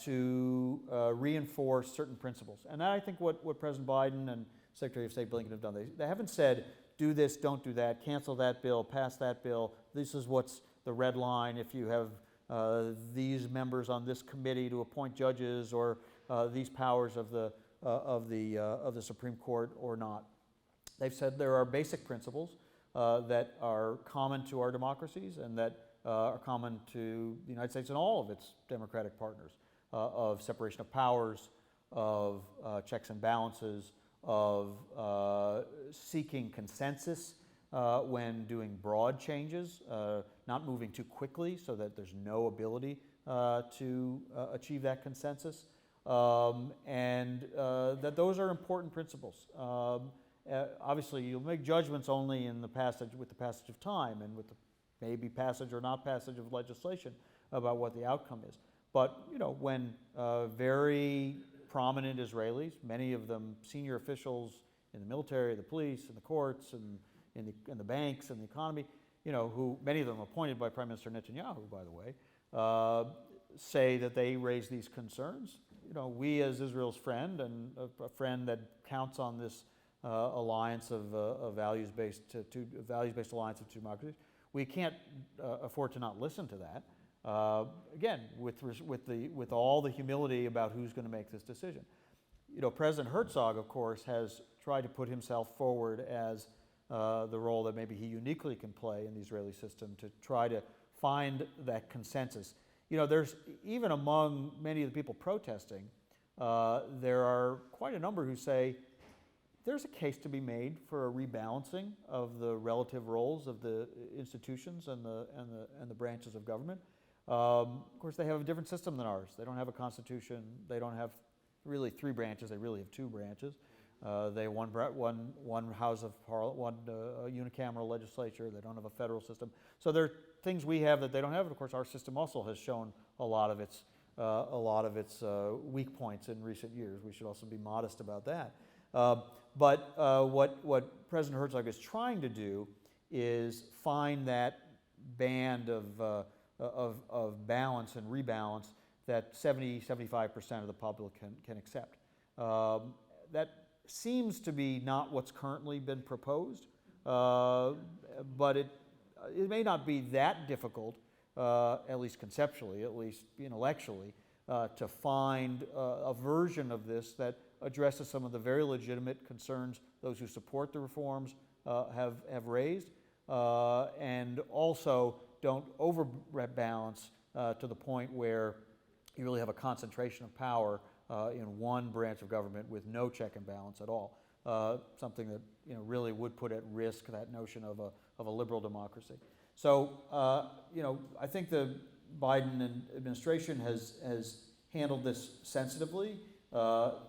to reinforce certain principles. And I think what President Biden and Secretary of State Blinken have done, they haven't said, do this, don't do that, cancel that bill, pass that bill, this is what's the red line if you have these members on this committee to appoint judges, or these powers of the Supreme Court or not. They've said there are basic principles that are common to our democracies and that are common to the United States and all of its democratic partners, of separation of powers, of checks and balances, of seeking consensus when doing broad changes, not moving too quickly so that there's no ability to achieve that consensus, and that those are important principles. Obviously, you'll make judgments only with the passage of time and with the maybe passage or not passage of legislation about what the outcome is. But when very prominent Israelis, many of them senior officials in the military, the police, and the courts, and in the banks and the economy, who many of them appointed by Prime Minister Netanyahu, by the way, say that they raise these concerns. We as Israel's friend, and a friend that counts on this alliance of values-based alliance of two democracies, We can't afford to not listen to that. Again, with all the humility about who's going to make this decision. President Herzog, of course, has tried to put himself forward as the role that maybe he uniquely can play in the Israeli system to try to find that consensus. There's, even among many of the people protesting, there are quite a number who say there's a case to be made for a rebalancing of the relative roles of the institutions and the branches of government. Of course, they have a different system than ours. They don't have a constitution. They don't have really 3 branches. They really have 2 branches. They have one house of parliament, one unicameral legislature. They don't have a federal system. So there are things we have that they don't have. And of course, our system also has shown a lot of its weak points in recent years. We should also be modest about that. But what President Herzog is trying to do is find that band of balance and rebalance that 70-75% of the public can accept. That seems to be not what's currently been proposed, but it may not be that difficult, at least conceptually, at least intellectually, to find a version of this that addresses some of the very legitimate concerns those who support the reforms have raised, and also don't overbalance to the point where you really have a concentration of power in one branch of government with no check and balance at all. Something that really would put at risk that notion of a liberal democracy. So I think the Biden administration has handled this sensitively.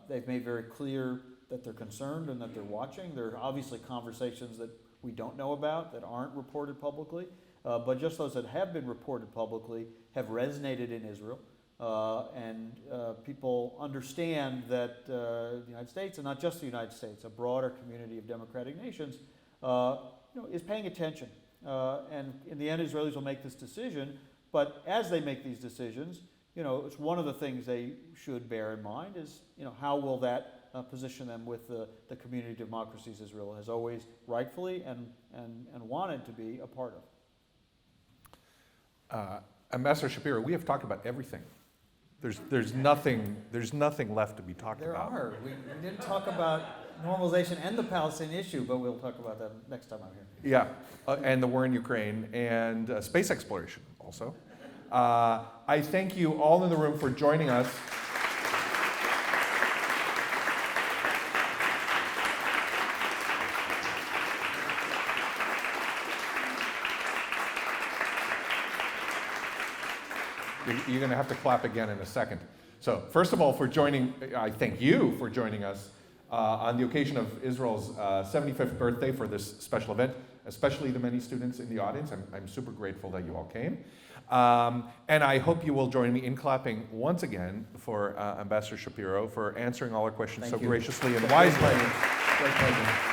They've made very clear that they're concerned and that they're watching. There are obviously conversations that we don't know about that aren't reported publicly, but just those that have been reported publicly have resonated in Israel. And people understand that the United States, and not just the United States, a broader community of democratic nations, is paying attention. And in the end, Israelis will make this decision. But as they make these decisions, it's one of the things they should bear in mind is, how will that position them with the community of democracies Israel has always rightfully and wanted to be a part of. Ambassador Shapiro, we have talked about everything. There's nothing left to be talked about. There are. We didn't talk about normalization and the Palestinian issue, but we'll talk about that next time I'm here. Yeah, and the war in Ukraine and space exploration also. I thank you all in the room for joining us. You're going to have to clap again in a second. So first of all, I thank you for joining us on the occasion of Israel's 75th birthday for this special event, especially the many students in the audience. I'm super grateful that you all came. And I hope you will join me in clapping once again for Ambassador Shapiro for answering all our questions so graciously and wisely. Great pleasure.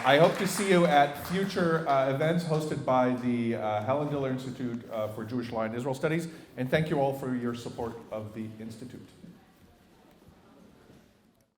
I hope to see you at future events hosted by the Helen Diller Institute for Jewish Law and Israel Studies. And thank you all for your support of the Institute.